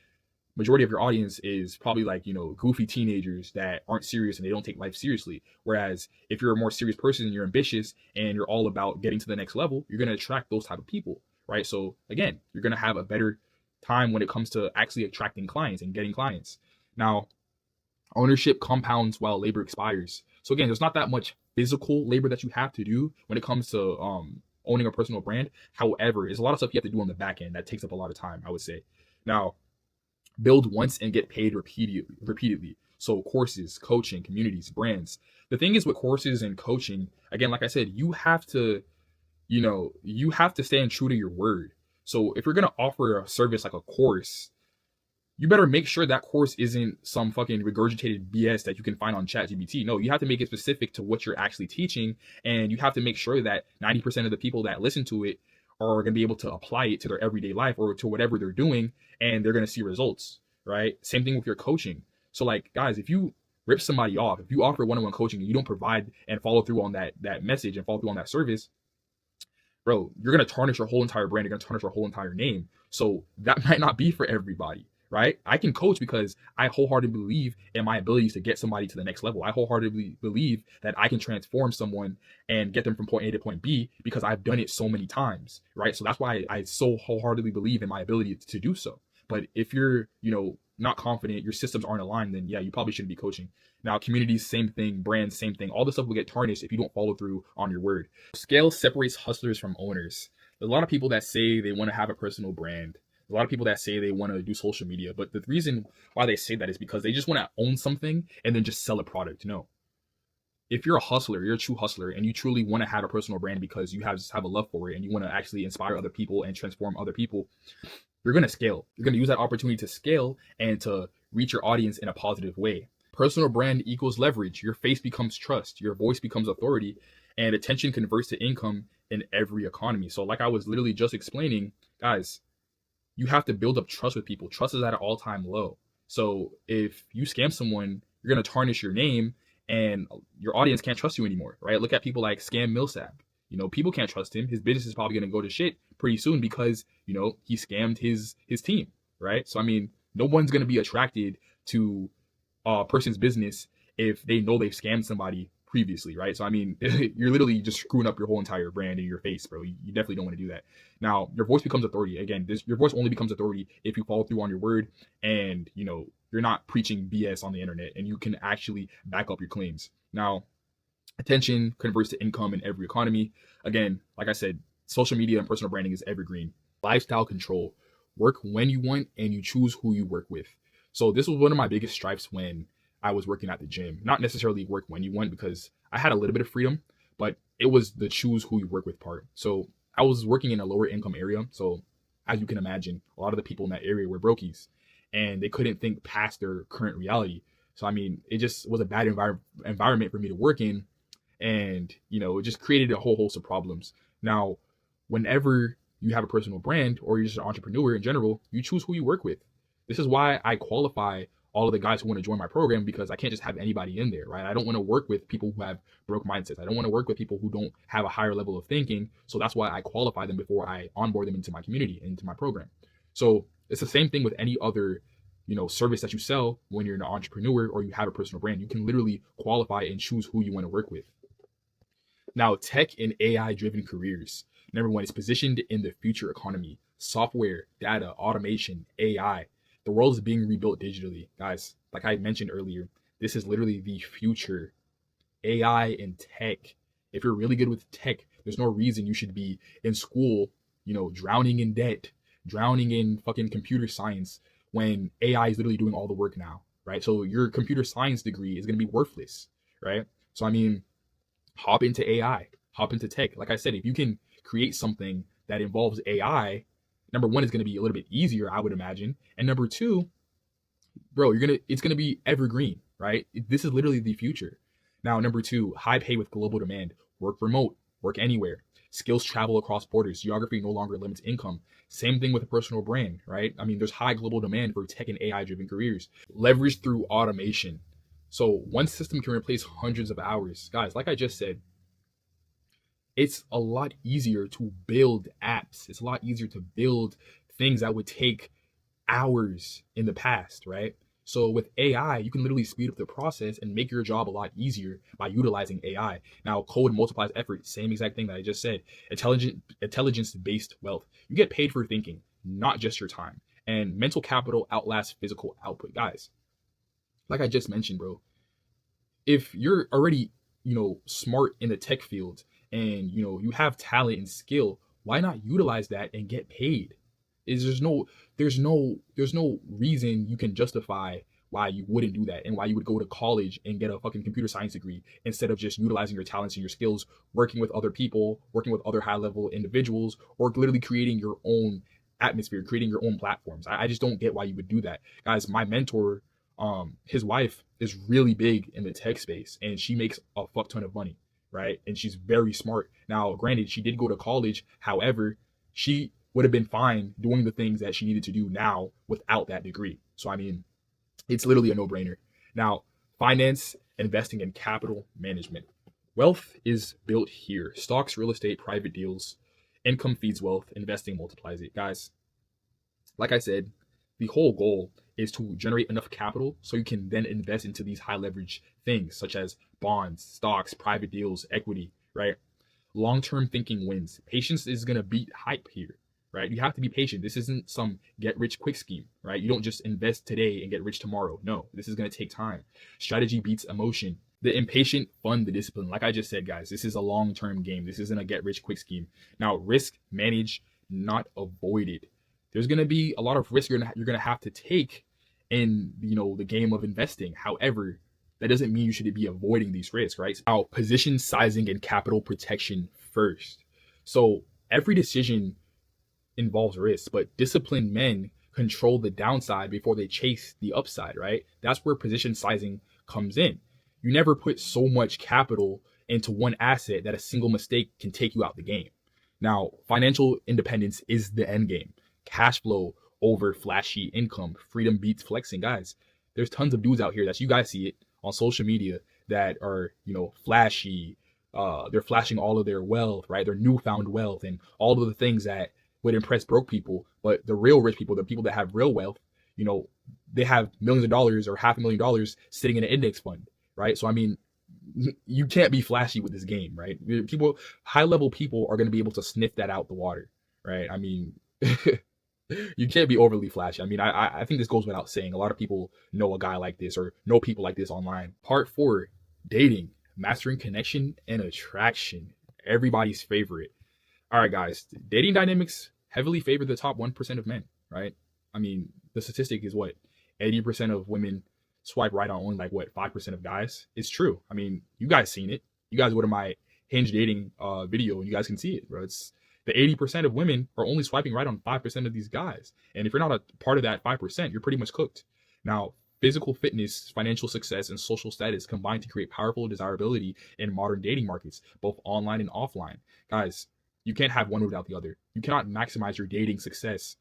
majority of your audience is probably like, goofy teenagers that aren't serious and they don't take life seriously. Whereas if you're a more serious person and you're ambitious and you're all about getting to the next level, you're going to attract those type of people, right? So again, you're going to have a better time when it comes to actually attracting clients and getting clients. Now, ownership compounds while labor expires. So again, there's not that much physical labor that you have to do when it comes to owning a personal brand. However, there's a lot of stuff you have to do on the back end that takes up a lot of time, I would say. Now, build once and get paid repeatedly. So courses, coaching, communities, brands. The thing is with courses and coaching, again, like I said, you have to stand true to your word. So if you're gonna offer a service like a course, you better make sure that course isn't some fucking regurgitated BS that you can find on ChatGPT. No, you have to make it specific to what you're actually teaching, and you have to make sure that 90% of the people that listen to it are going to be able to apply it to their everyday life or to whatever they're doing, and they're going to see results, right? Same thing with your coaching. So like, guys, if you rip somebody off, if you offer one-on-one coaching and you don't provide and follow through on that message and follow through on that service, bro, you're going to tarnish your whole entire brand. You're going to tarnish your whole entire name. So that might not be for everybody, right? I can coach because I wholeheartedly believe in my abilities to get somebody to the next level. I wholeheartedly believe that I can transform someone and get them from point A to point B because I've done it so many times, right? So that's why I so wholeheartedly believe in my ability to do so. But if you're, not confident, your systems aren't aligned, then yeah, you probably shouldn't be coaching. Now, communities, same thing, brands, same thing. All this stuff will get tarnished if you don't follow through on your word. Scale separates hustlers from owners. There's a lot of people that say they want to have a personal brand. A lot of people that say they want to do social media, but the reason why they say that is because they just want to own something and then just sell a product. No. If you're a hustler, you're a true hustler, and you truly want to have a personal brand because you just have a love for it and you want to actually inspire other people and transform other people, you're going to scale. You're going to use that opportunity to scale and to reach your audience in a positive way. Personal brand equals leverage. Your face becomes trust. Your voice becomes authority, and attention converts to income in every economy. So like I was literally just explaining, guys, you have to build up trust with people. Trust is at an all-time low. So if you scam someone, you're going to tarnish your name and your audience can't trust you anymore, right? Look at people like Scam Millsap. People can't trust him. His business is probably going to go to shit pretty soon because, he scammed his team, right? So, I mean, no one's going to be attracted to a person's business if they know they've scammed somebody previously, right? So, I mean, you're literally just screwing up your whole entire brand in your face, bro. You definitely don't want to do that. Now, your voice becomes authority. Again, your voice only becomes authority if you follow through on your word and, you're not preaching BS on the internet and you can actually back up your claims. Now, attention converts to income in every economy. Again, like I said, social media and personal branding is evergreen. Lifestyle control. Work when you want and you choose who you work with. So this was one of my biggest stripes when I was working at the gym. Not necessarily work when you want because I had a little bit of freedom, but it was the choose who you work with part. So I was working in a lower income area. So as you can imagine, a lot of the people in that area were brokies and they couldn't think past their current reality. So, I mean, it just was a bad environment for me to work in. And, it just created a whole host of problems. Now, whenever you have a personal brand or you're just an entrepreneur in general, you choose who you work with. This is why I qualify all of the guys who want to join my program because I can't just have anybody in there, right? I don't want to work with people who have broke mindsets. I don't want to work with people who don't have a higher level of thinking. So that's why I qualify them before I onboard them into my community, into my program. So it's the same thing with any other service that you sell when you're an entrepreneur or you have a personal brand. You can literally qualify and choose who you want to work with. Now, tech and AI driven careers. Number one is positioned in the future economy. Software, data, automation, AI. The world is being rebuilt digitally. Guys, like I mentioned earlier, this is literally the future. AI and tech. If you're really good with tech, there's no reason you should be in school, drowning in debt, drowning in fucking computer science when AI is literally doing all the work now, right? So your computer science degree is going to be worthless, right? So, I mean, hop into AI, hop into tech. Like I said, if you can create something that involves AI, number one, it's going to be a little bit easier, I would imagine. And number two, bro, it's going to be evergreen, right? This is literally the future. Now, number two, high pay with global demand. Work remote, work anywhere. Skills travel across borders. Geography no longer limits income. Same thing with a personal brand, right? I mean, there's high global demand for tech and AI driven careers. Leverage through automation. So one system can replace hundreds of hours. Guys, like I just said, it's a lot easier to build apps. It's a lot easier to build things that would take hours in the past, right? So with AI, you can literally speed up the process and make your job a lot easier by utilizing AI. Now, code multiplies effort. Same exact thing that I just said. Intelligence-based wealth. You get paid for thinking, not just your time. And mental capital outlasts physical output. Guys, like I just mentioned, bro, if you're already, smart in the tech field and, you have talent and skill, why not utilize that and get paid? Is there's no reason you can justify why you wouldn't do that and why you would go to college and get a fucking computer science degree instead of just utilizing your talents and your skills, working with other people, working with other high level individuals, or literally creating your own atmosphere, creating your own platforms. I just don't get why you would do that. Guys, my mentor, his wife is really big in the tech space and she makes a fuck ton of money, right? And she's very smart. Now, granted, she did go to college. However, she would have been fine doing the things that she needed to do now without that degree. So, I mean, it's literally a no brainer. Now, finance, investing, and capital management. Wealth is built here. Stocks, real estate, private deals. Income feeds wealth. Investing multiplies it. Guys, like I said, the whole goal is to generate enough capital so you can then invest into these high leverage things such as bonds, stocks, private deals, equity, right? Long-term thinking wins. Patience is going to beat hype here, right? You have to be patient. This isn't some get rich quick scheme, right? You don't just invest today and get rich tomorrow. No, this is going to take time. Strategy beats emotion. The impatient fund the discipline. Like I just said, guys, this is a long-term game. This isn't a get rich quick scheme. Now, risk, manage, not avoided. There's going to be a lot of risk you're going to have to take in, the game of investing. However, that doesn't mean you should be avoiding these risks, right? Now, position sizing and capital protection first. So every decision involves risk, but disciplined men control the downside before they chase the upside, right? That's where position sizing comes in. You never put so much capital into one asset that a single mistake can take you out the game. Now, financial independence is the end game. Cash flow over flashy income. Freedom beats flexing. Guys, there's tons of dudes out here that you guys see it on social media that are, flashy. They're flashing all of their wealth, right? Their newfound wealth and all of the things that would impress broke people. But the real rich people, the people that have real wealth, they have millions of dollars or $500,000 sitting in an index fund, right? So, I mean, you can't be flashy with this game, right? High level people are going to be able to sniff that out the water, right? I mean, you can't be overly flashy. I mean, I think this goes without saying. A lot of people know a guy like this or know people like this online. Part 4, dating, mastering connection and attraction. Everybody's favorite. All right, guys, dating dynamics heavily favor the top 1% of men, right? I mean, the statistic is what? 80% of women swipe right on only 5% of guys. It's true. I mean, you guys seen it. You guys go to my Hinge dating video and you guys can see it, bro. It's the 80% of women are only swiping right on 5% of these guys. And if you're not a part of that 5%, you're pretty much cooked. Now, physical fitness, financial success, and social status combine to create powerful desirability in modern dating markets, both online and offline. Guys, you can't have one without the other. You cannot maximize your dating success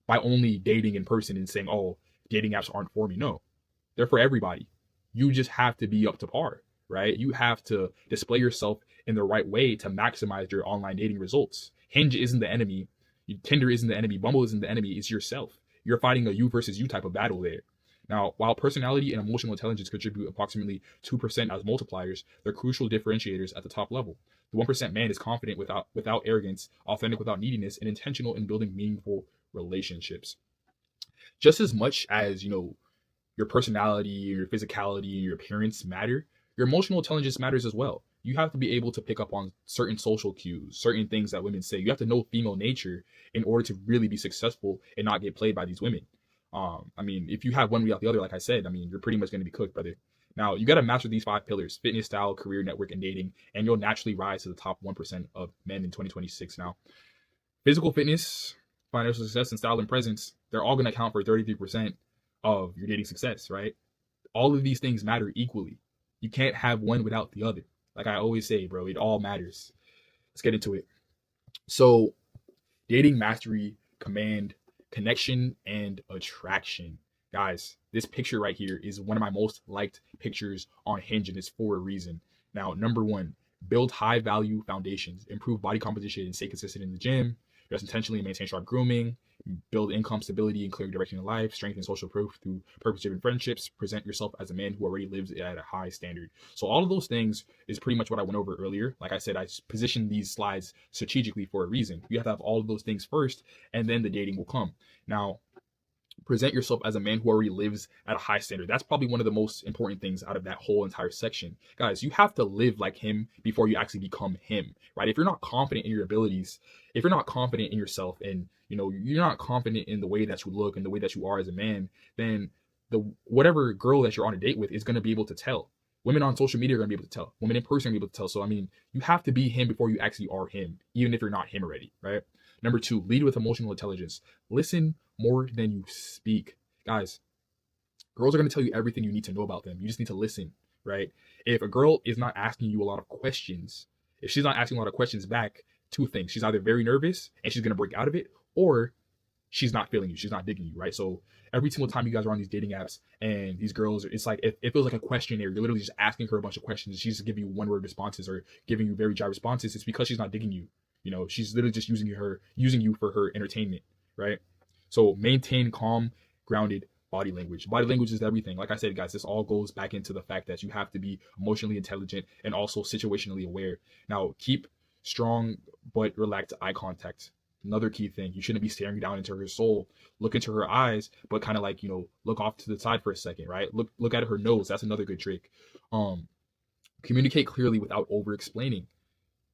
by only dating in person and saying, oh, dating apps aren't for me. No, they're for everybody. You just have to be up to par, right? You have to display yourself in the right way to maximize your online dating results. Hinge isn't the enemy. Tinder isn't the enemy. Bumble isn't the enemy. It's yourself. You're fighting a you versus you type of battle there. Now, while personality and emotional intelligence contribute approximately 2% as multipliers, they're crucial differentiators at the top level. The 1% man is confident without arrogance, authentic without neediness, and intentional in building meaningful relationships. Just as much as, your personality, your physicality, your appearance matter, your emotional intelligence matters as well. You have to be able to pick up on certain social cues, certain things that women say. You have to know female nature in order to really be successful and not get played by these women. I mean, if you have one without the other, like I said, I mean, you're pretty much going to be cooked, brother. Now, you got to master these 5 pillars: fitness, style, career, network, and dating, and you'll naturally rise to the top 1% of men in 2026. Now, physical fitness, financial success, and style and presence, they're all going to account for 33% of your dating success, right? All of these things matter equally. You can't have one without the other. Like I always say, bro, it all matters. Let's get into it. So, dating mastery, command, connection, and attraction. Guys, this picture right here is one of my most liked pictures on Hinge, and it's for a reason. Now, number 1, build high value foundations, improve body composition and stay consistent in the gym, dress intentionally and maintain sharp grooming, build income stability and clear direction in life, strengthen social proof through purpose-driven friendships, present yourself as a man who already lives at a high standard. So all of those things is pretty much what I went over earlier. Like I said, I positioned these slides strategically for a reason. You have to have all of those things first, and then the dating will come. Now, Present yourself as a man who already lives at a high standard. That's probably one of the most important things out of that whole entire section. Guys, you have to live like him before you actually become him, right? If you're not confident in your abilities, if you're not confident in yourself, and you're not confident in the way that you look and the way that you are as a man, then the whatever girl that you're on a date with is going to be able to tell. Women on social media are going to be able to tell. Women in person are going to be able to tell. So, I mean, you have to be him before you actually are him, even if you're not him already, right? Number two, lead with emotional intelligence. Listen more than you speak. Guys, girls are going to tell you everything you need to know about them. You just need to listen, right? If a girl is not asking you a lot of questions, if she's not asking a lot of questions back, two things. She's either very nervous and she's going to break out of it, or she's not feeling you. She's not digging you, right? So every single time you guys are on these dating apps and these girls, it's like it feels like a questionnaire. You're literally just asking her a bunch of questions. She's just giving you one-word responses or giving you very dry responses. It's because she's not digging you. She's literally just using you for her entertainment, right? So maintain calm, grounded body language. Body language is everything. Like I said, guys, this all goes back into the fact that you have to be emotionally intelligent and also situationally aware. Now, keep strong but relaxed eye contact. Another key thing. You shouldn't be staring down into her soul. Look into her eyes, but kind of like, look off to the side for a second, right? Look at her nose. That's another good trick. Communicate clearly without over explaining.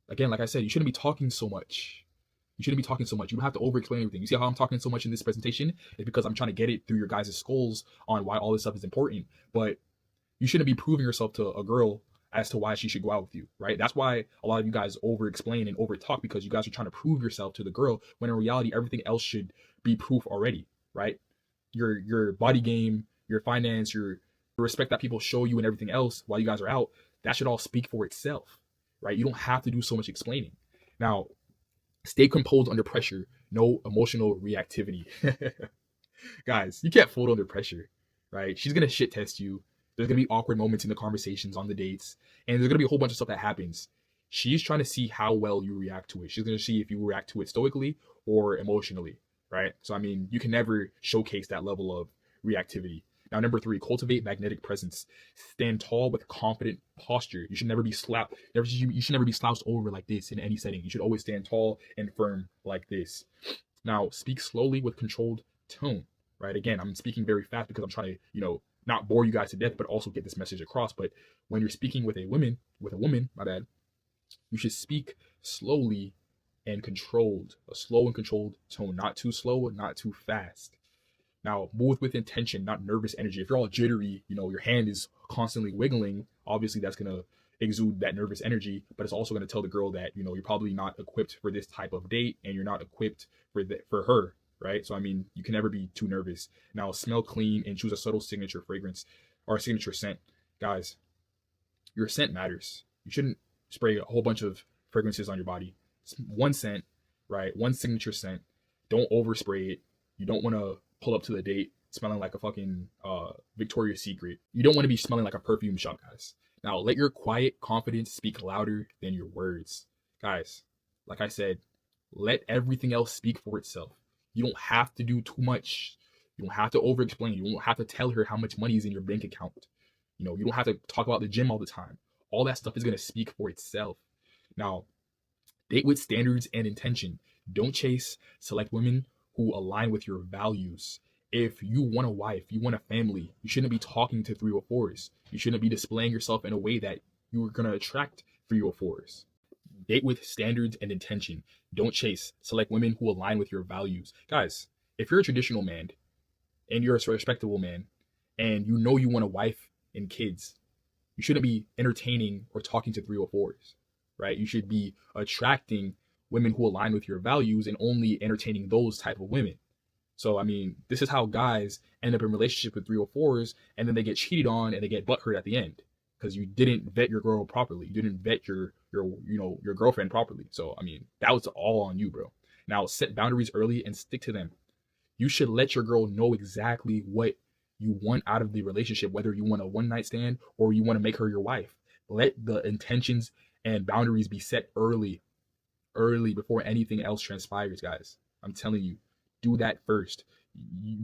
Again, like I said, you shouldn't be talking so much. You don't have to over-explain everything. You see how I'm talking so much in this presentation? It's because I'm trying to get it through your guys' skulls on why all this stuff is important. But you shouldn't be proving yourself to a girl as to why she should go out with you, right? That's why a lot of you guys over-explain and over-talk, because you guys are trying to prove yourself to the girl, when in reality, everything else should be proof already, right? Your body game, your finance, your respect that people show you and everything else while you guys are out, that should all speak for itself, right? You don't have to do so much explaining. Now, stay composed under pressure. No emotional reactivity. Guys, you can't fold under pressure, right? She's going to shit test you. There's going to be awkward moments in the conversations on the dates. And there's going to be a whole bunch of stuff that happens. She's trying to see how well you react to it. She's going to see if you react to it stoically or emotionally, right? So, I mean, you can never showcase that level of reactivity. Now, number three, cultivate magnetic presence. Stand tall with confident posture. You should never be you should never be slouched over like this in any setting. You should always stand tall and firm like this. Now, speak slowly with controlled tone, right? Again, I'm speaking very fast because I'm trying to, not bore you guys to death, but also get this message across. But when you're speaking with a woman, my bad, you should speak slowly and controlled, a slow and controlled tone, not too slow, not too fast. Now, move with intention, not nervous energy. If you're all jittery, your hand is constantly wiggling, obviously that's going to exude that nervous energy, but it's also going to tell the girl that, you're probably not equipped for this type of date and you're not equipped for her, right? So, I mean, you can never be too nervous. Now, smell clean and choose a subtle signature fragrance or signature scent. Guys, your scent matters. You shouldn't spray a whole bunch of fragrances on your body. It's one scent, right? One signature scent. Don't overspray it. You don't want to pull up to the date smelling like a fucking Victoria's Secret. You don't want to be smelling like a perfume shop, guys. Now, let your quiet confidence speak louder than your words. Guys, like I said, let everything else speak for itself. You don't have to do too much. You don't have to over-explain. You don't have to tell her how much money is in your bank account. You don't have to talk about the gym all the time. All that stuff is going to speak for itself. Now, date with standards and intention. Don't chase. Select women who align with your values. If you want a wife, you want a family, you shouldn't be talking to 304s. You shouldn't be displaying yourself in a way that you are going to attract 304s. Date with standards and intention. Don't chase. Select women who align with your values. Guys, if you're a traditional man and you're a respectable man and you want a wife and kids, you shouldn't be entertaining or talking to 304s, right? You should be attracting women who align with your values and only entertaining those type of women. So, I mean, this is how guys end up in relationship with 304s, and then they get cheated on and they get butthurt at the end because you didn't vet your girl properly. You didn't vet your girlfriend properly. So, I mean, that was all on you, bro. Now, set boundaries early and stick to them. You should let your girl know exactly what you want out of the relationship, whether you want a one-night stand or you want to make her your wife. Let the intentions and boundaries be set early before anything else transpires, guys. I'm telling you, do that first.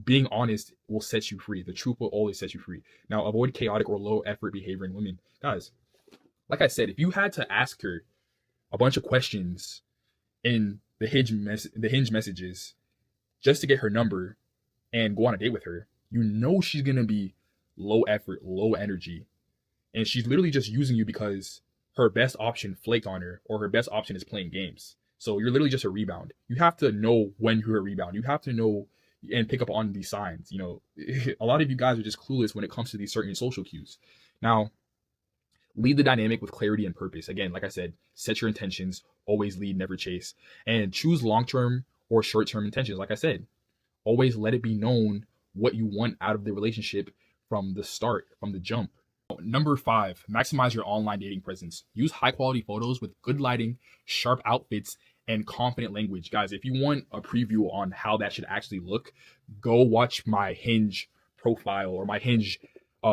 Being honest will set you free. The truth will always set you free. Now, avoid chaotic or low effort behavior in women. Guys, like I said, if you had to ask her a bunch of questions in the hinge messages just to get her number, and go on a date with her, you know she's gonna be low effort, low energy, and she's literally just using you because her best option flaked on her, or her best option is playing games. So you're literally just a rebound. You have to know when you're a rebound. You have to know and pick up on these signs. You know, a lot of you guys are just clueless when it comes to these certain social cues. Now, lead the dynamic with clarity and purpose. Again, like I said, set your intentions, always lead, never chase, and choose long-term or short-term intentions. Like I said, always let it be known what you want out of the relationship from the start, from the jump. Number 5, maximize your online dating presence. Use high quality photos with good lighting, sharp outfits, and confident language. Guys, if you want a preview on how that should actually look, go watch my Hinge profile or my Hinge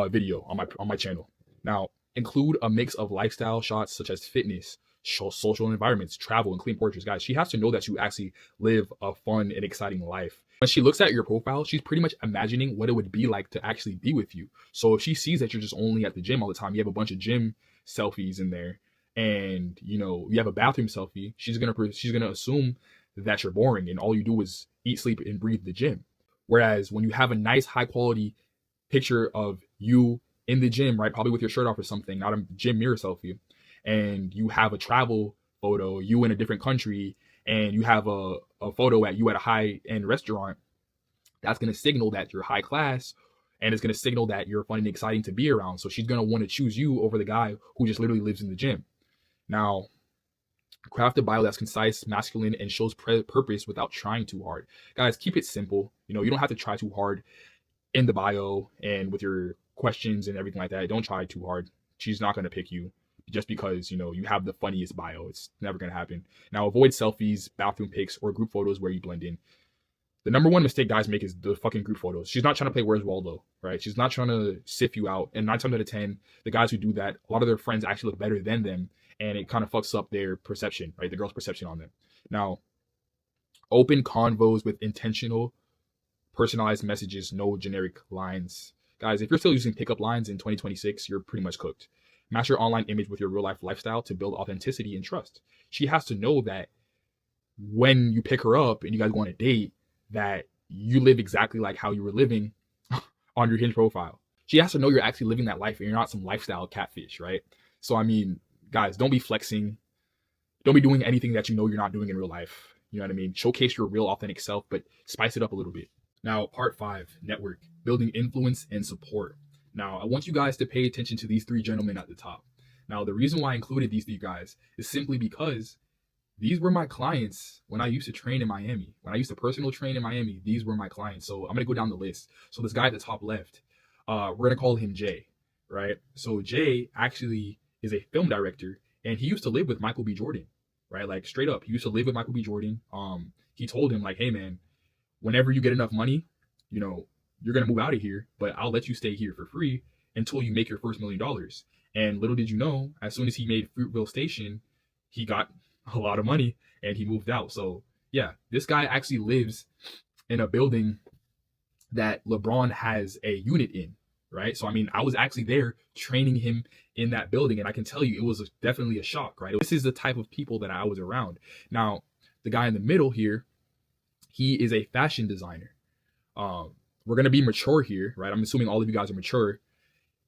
video on my channel. Now, include a mix of lifestyle shots such as fitness, social environments, travel, and clean portraits. Guys, she has to know that you actually live a fun and exciting life. When she looks at your profile, she's pretty much imagining what it would be like to actually be with you. So if she sees that you're just only at the gym all the time, you have a bunch of gym selfies in there, and you know you have a bathroom selfie, she's gonna assume that you're boring and all you do is eat, sleep, and breathe the gym. Whereas when you have a nice, high quality picture of you in the gym, right, probably with your shirt off or something, not a gym mirror selfie, and you have a travel photo, you in a different country, and you have a photo at you at a high-end restaurant, that's going to signal that you're high class, and it's going to signal that you're fun and exciting to be around. So she's going to want to choose you over the guy who just literally lives in the gym. Now, craft a bio that's concise, masculine, and shows purpose without trying too hard. Guys, keep it simple. You know, you don't have to try too hard in the bio and with your questions and everything like that. Don't try too hard. She's not going to pick you just because, you know, you have the funniest bio. It's never going to happen. Now, avoid selfies, bathroom pics, or group photos where you blend in. The number one mistake guys make is the fucking group photos. She's not trying to play Where's Waldo, right? She's not trying to sift you out. And 9 times out of 10, the guys who do that, a lot of their friends actually look better than them, and it kind of fucks up their perception, right? The girl's perception on them. Now, open convos with intentional, personalized messages, no generic lines. Guys, if you're still using pickup lines in 2026, you're pretty much cooked. Match your online image with your real life lifestyle to build authenticity and trust. She has to know that when you pick her up and you guys go on a date, that you live exactly like how you were living on your Hinge profile. She has to know you're actually living that life and you're not some lifestyle catfish, right? So, I mean, guys, don't be flexing. Don't be doing anything that you know you're not doing in real life. You know what I mean? Showcase your real authentic self, but spice it up a little bit. Now, part 5, network, building influence and support. Now, I want you guys to pay attention to these 3 gentlemen at the top. Now, the reason why I included these 3 guys is simply because these were my clients when I used to train in Miami. When I used to personal train in Miami, these were my clients. So I'm going to go down the list. So this guy at the top left, we're going to call him Jay, right? So Jay actually is a film director, and he used to live with Michael B. Jordan, right? Like straight up, he used to live with Michael B. Jordan. He told him like, hey man, whenever you get enough money, you know, you're going to move out of here, but I'll let you stay here for free until you make your first $1 million. And little did you know, as soon as he made Fruitville Station, he got a lot of money and he moved out. So yeah, this guy actually lives in a building that LeBron has a unit in, right? So I mean, I was actually there training him in that building, and I can tell you it was definitely a shock, right? This is the type of people that I was around. Now, the guy in the middle here, he is a fashion designer. We're gonna be mature here, right? I'm assuming all of you guys are mature.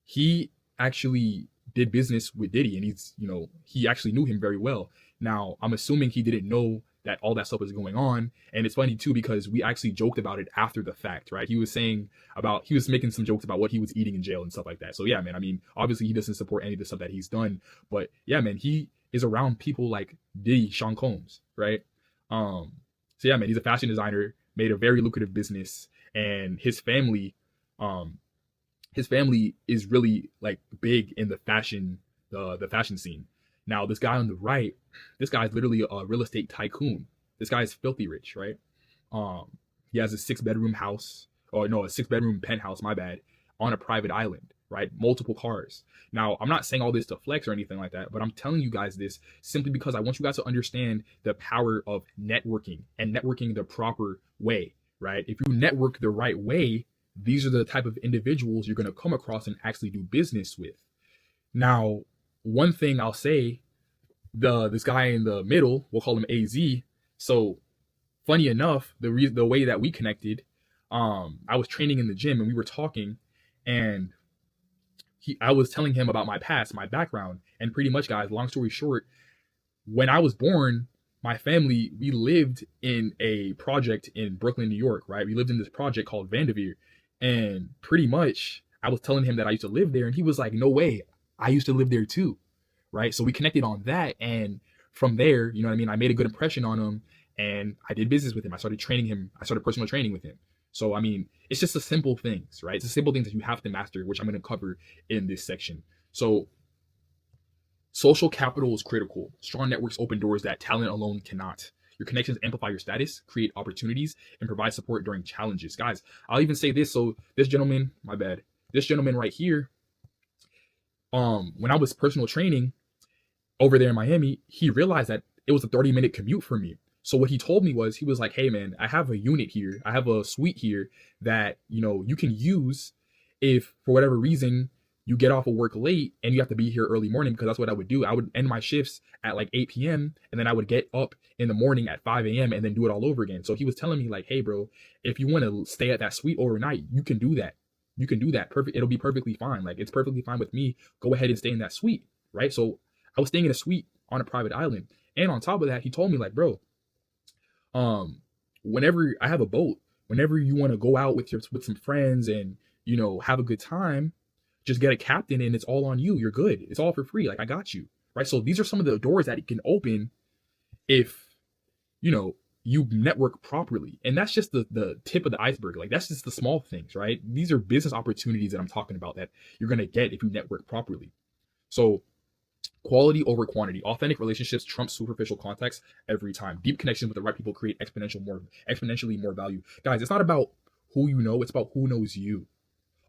He actually did business with Diddy, and he's, you know, he actually knew him very well. Now, I'm assuming he didn't know that all that stuff was going on. And it's funny too, because we actually joked about it after the fact, right? He was making some jokes about what he was eating in jail and stuff like that. So yeah, man, I mean, obviously he doesn't support any of the stuff that he's done, but yeah, man, he is around people like Diddy, Sean Combs, right? So yeah, man, he's a fashion designer, made a very lucrative business, and his family is really like big in the fashion scene. Now, this guy on the right, this guy is literally a real estate tycoon. This guy is filthy rich, right? He has a 6-bedroom house, or no, a 6-bedroom penthouse, my bad, on a private island, right? Multiple cars. Now, I'm not saying all this to flex or anything like that, but I'm telling you guys this simply because I want you guys to understand the power of networking, and networking the proper way, right? If you network the right way, these are the type of individuals you're going to come across and actually do business with. Now, one thing I'll say, this guy in the middle, we'll call him AZ. So funny enough, the way that we connected, I was training in the gym and we were talking, and I was telling him about my past, my background, and pretty much, guys, long story short, when I was born, my family, we lived in a project in Brooklyn, New York, right? We lived in this project called Vanderveer. And pretty much I was telling him that I used to live there, and he was like, no way, I used to live there too. Right. So we connected on that. And from there, you know what I mean? I made a good impression on him, and I did business with him. I started training him. I started personal training with him. So, I mean, it's just the simple things, right? It's the simple things that you have to master, which I'm going to cover in this section. So social capital is critical. Strong networks open doors that talent alone cannot. Your connections amplify your status, create opportunities, and provide support during challenges. Guys, I'll even say this. So this gentleman, my bad, this gentleman right here, when I was personal training over there in Miami, he realized that it was a 30-minute commute for me. So what he told me was, he was like, hey man, I have a unit here. I have a suite here that, you can use if for whatever reason you get off of work late and you have to be here early morning, because that's what I would do. I would end my shifts at like 8 p.m. and then I would get up in the morning at 5 a.m. and then do it all over again. So he was telling me like, hey bro, if you want to stay at that suite overnight, you can do that. You can do that. Perfect. It'll be perfectly fine. Like, it's perfectly fine with me. Go ahead and stay in that suite. Right. So I was staying in a suite on a private island. And on top of that, he told me like, bro, whenever I have a boat, whenever you want to go out with some friends and, have a good time, just get a captain and it's all on you. You're good. It's all for free. Like, I got you. Right. So these are some of the doors that it can open if, you network properly. And that's just the tip of the iceberg. Like, that's just the small things, right? These are business opportunities that I'm talking about that you're going to get if you network properly. So quality over quantity. Authentic relationships trump superficial contacts every time. Deep connections with the right people create exponentially more value. Guys, it's not about who you know, it's about who knows you.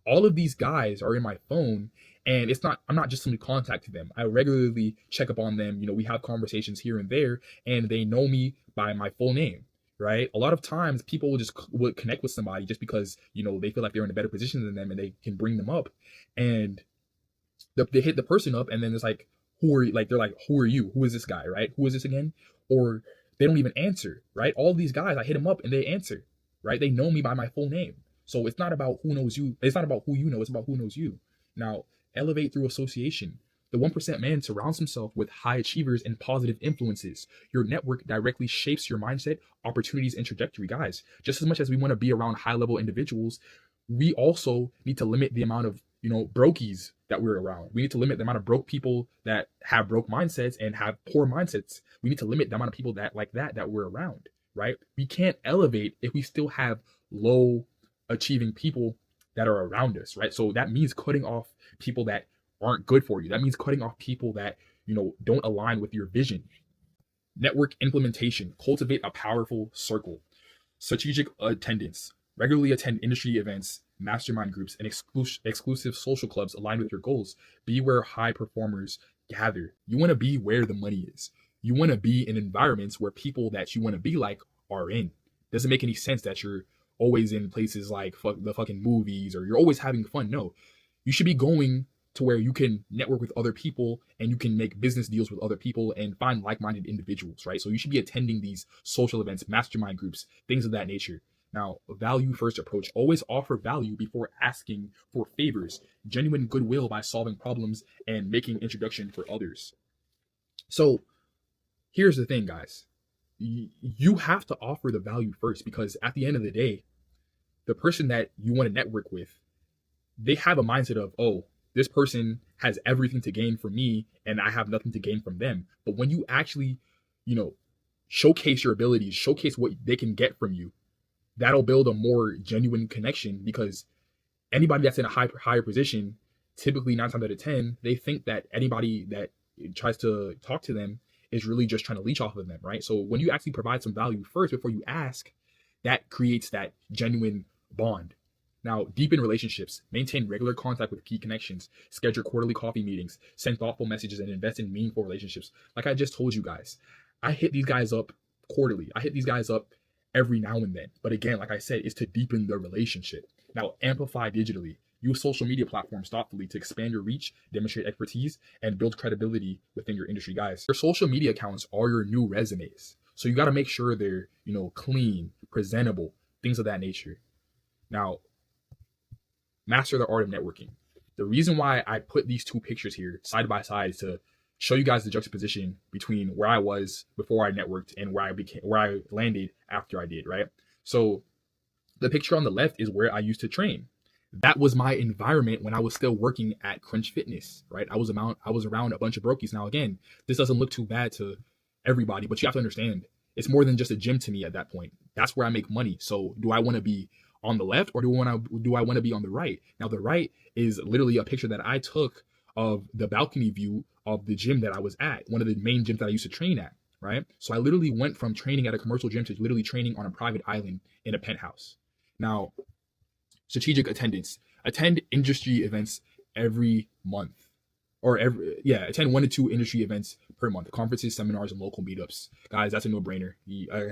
All of these guys are in my phone, and I'm not just simply contacting them. I regularly check up on them. We have conversations here and there, and they know me by my full name, right? A lot of times people would connect with somebody just because, they feel like they're in a better position than them and they can bring them up. And they hit the person up, and then it's like, who are you? Like, they're like, who are you? Who is this guy, right? Who is this again? Or they don't even answer, right? All these guys, I hit them up and they answer, right? They know me by my full name. So it's not about who knows you. It's not about who you know. It's about who knows you. Now, elevate through association. The 1% man surrounds himself with high achievers and positive influences. Your network directly shapes your mindset, opportunities, and trajectory. Guys, just as much as we want to be around high-level individuals, we also need to limit the amount of, brokies that we're around. We need to limit the amount of broke people that have broke mindsets and have poor mindsets. We need to limit the amount of people that we're around, right? We can't elevate if we still have low achieving people that are around us, right? So that means cutting off people that aren't good for you. That means cutting off people that, don't align with your vision. Network implementation. Cultivate a powerful circle. Strategic attendance. Regularly attend industry events, mastermind groups, and exclusive social clubs aligned with your goals. Be where high performers gather. You want to be where the money is. You want to be in environments where people that you want to be like are in. Doesn't make any sense that you're always in places like the fucking movies, or you're always having fun. No, you should be going to where you can network with other people and you can make business deals with other people and find like-minded individuals, right? So you should be attending these social events, mastermind groups, things of that nature. Now, value first approach. Always offer value before asking for favors. Genuine goodwill by solving problems and making introduction for others. So here's the thing, guys. You have to offer the value first, because at the end of the day, the person that you want to network with, they have a mindset of, oh, this person has everything to gain from me and I have nothing to gain from them. But when you actually, showcase your abilities, showcase what they can get from you, that'll build a more genuine connection, because anybody that's in a higher position, typically 9 times out of 10, they think that anybody that tries to talk to them is really just trying to leech off of them, right? So when you actually provide some value first before you ask, that creates that genuine bond. Now, deepen relationships. Maintain regular contact with key connections. Schedule quarterly coffee meetings. Send thoughtful messages and invest in meaningful relationships. Like I just told you guys, I hit these guys up quarterly. I hit these guys up every now and then. But again, like I said, it's to deepen the relationship. Now, amplify digitally. Use social media platforms thoughtfully to expand your reach, demonstrate expertise, and build credibility within your industry. Guys, your social media accounts are your new resumes. So you got to make sure they're, clean, presentable, things of that nature. Now, master the art of networking. The reason why I put these two pictures here side by side is to show you guys the juxtaposition between where I was before I networked and where I landed after I did, right? So the picture on the left is where I used to train. That was my environment when I was still working at Crunch Fitness, right? I was around a bunch of brokies. Now again, this doesn't look too bad to everybody, but you have to understand it's more than just a gym to me at that point. That's where I make money. So do I want to be on the left or do I want to be on the right? Now the right is literally a picture that I took of the balcony view of the gym that I was at, one of the main gyms that I used to train at, right? So I literally went from training at a commercial gym to literally training on a private island in a penthouse. Now, strategic attendance. Attend industry events every month. Attend 1 to 2 industry events per month, conferences, seminars, and local meetups. Guys, that's a no-brainer.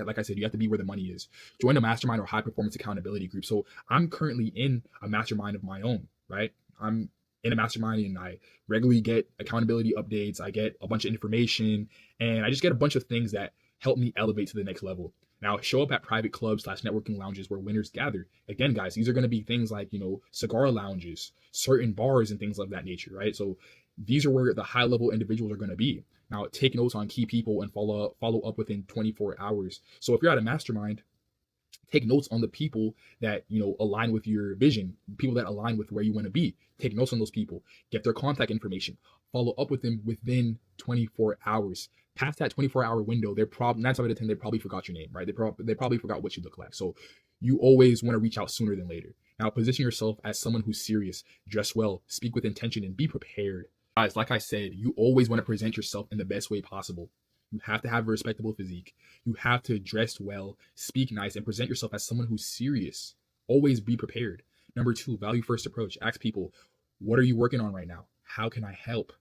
Like I said, you have to be where the money is. Join a mastermind or high-performance accountability group. So I'm currently in a mastermind of my own, right? I'm in a mastermind and I regularly get accountability updates. I get a bunch of information and I just get a bunch of things that help me elevate to the next level. Now, show up at private clubs / networking lounges where winners gather. Again, guys, these are going to be things like, cigar lounges, certain bars and things of that nature, right? So these are where the high level individuals are going to be. Now, take notes on key people and follow up within 24 hours. So if you're at a mastermind, take notes on the people that align with your vision, people that align with where you want to be. Take notes on those people, get their contact information, follow up with them within 24 hours. Past that 24-hour window, they're probably 9 times out of 10 they probably forgot your name, right? They probably forgot what you look like. So you always want to reach out sooner than later. Now, position yourself as someone who's serious, dress well, speak with intention, and be prepared. Guys, like I said, you always want to present yourself in the best way possible. You have to have a respectable physique. You have to dress well, speak nice, and present yourself as someone who's serious. Always be prepared. Number 2, value first approach. Ask people, what are you working on right now? How can I help?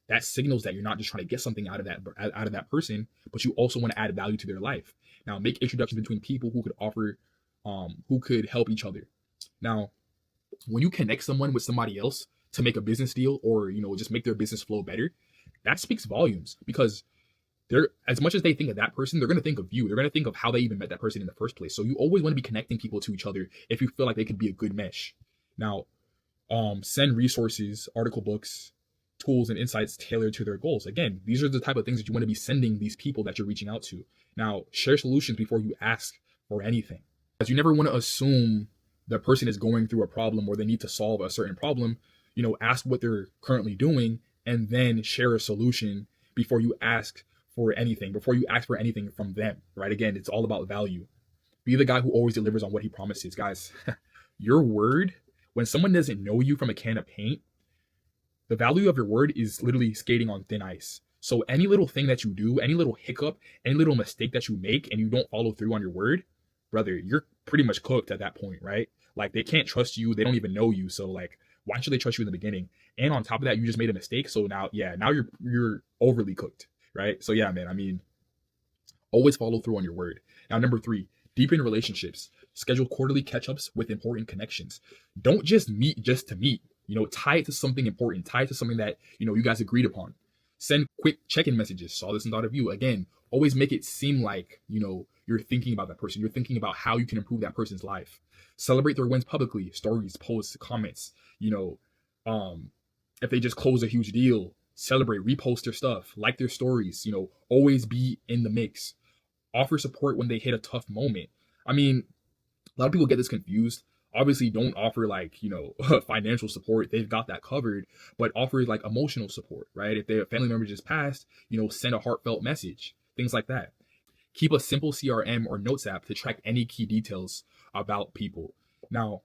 That signals that you're not just trying to get something out of that person, but you also want to add value to their life. Now, make introductions between people who could help each other. Now, when you connect someone with somebody else to make a business deal or just make their business flow better, that speaks volumes because they're, as much as they think of that person, they're going to think of you. They're going to think of how they even met that person in the first place. So you always want to be connecting people to each other if you feel like they could be a good mesh. Now, send resources, article books, tools, and insights tailored to their goals. Again, these are the type of things that you want to be sending these people that you're reaching out to. Now, share solutions before you ask for anything. As you never want to assume the person is going through a problem or they need to solve a certain problem. Ask what they're currently doing and then share a solution before you ask for anything from them, right? Again, it's all about value. Be the guy who always delivers on what he promises. Guys, your word, when someone doesn't know you from a can of paint, the value of your word is literally skating on thin ice. So any little thing that you do, any little hiccup, any little mistake that you make and you don't follow through on your word, brother, you're pretty much cooked at that point, right? Like they can't trust you. They don't even know you. So like, why should they trust you in the beginning? And on top of that, you just made a mistake. So now you're overly cooked, right? So yeah, man, I mean, always follow through on your word. Now, number 3, deepen relationships. Schedule quarterly catch-ups with important connections. Don't just meet just to meet. Tie it to something important. Tie it to something that, you guys agreed upon. Send quick check-in messages. Saw this and thought of you. Again, always make it seem like, you're thinking about that person. You're thinking about how you can improve that person's life. Celebrate their wins publicly. Stories, posts, comments. If they just close a huge deal, celebrate, repost their stuff, like their stories. Always be in the mix. Offer support when they hit a tough moment. I mean, a lot of people get this confused. Obviously, don't offer financial support. They've got that covered, but offer like emotional support, right? If their family member just passed, send a heartfelt message, things like that. Keep a simple CRM or notes app to track any key details about people. Now,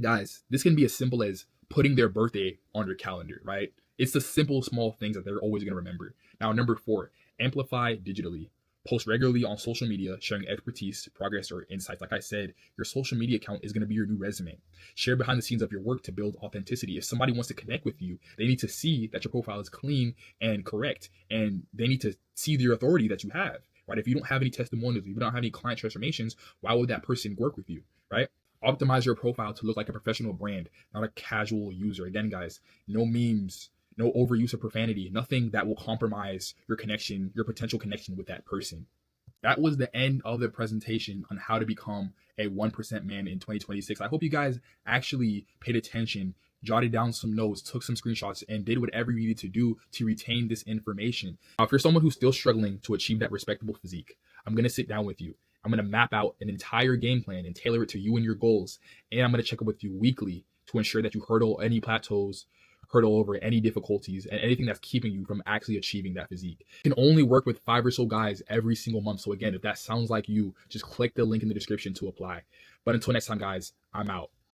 guys, this can be as simple as putting their birthday on your calendar, right? It's the simple, small things that they're always going to remember. Now, number 4, amplify digitally. Post regularly on social media, sharing expertise, progress, or insights. Like I said, your social media account is going to be your new resume. Share behind the scenes of your work to build authenticity. If somebody wants to connect with you, they need to see that your profile is clean and correct, and they need to see the authority that you have, right? If you don't have any testimonials, if you don't have any client transformations, why would that person work with you, right? Optimize your profile to look like a professional brand, not a casual user. Again, guys, no memes, no overuse of profanity, nothing that will compromise your connection, your potential connection with that person. that was the end of the presentation on how to become a 1% man in 2026. I hope you guys actually paid attention, jotted down some notes, took some screenshots, and did whatever you needed to do to retain this information. Now, if you're someone who's still struggling to achieve that respectable physique, I'm going to sit down with you. I'm going to map out an entire game plan and tailor it to you and your goals. And I'm going to check up with you weekly to ensure that you hurdle any plateaus, hurdle over any difficulties, and anything that's keeping you from actually achieving that physique. You can only work with 5 or so guys every single month. So again, if that sounds like you, just click the link in the description to apply. But until next time, guys, I'm out.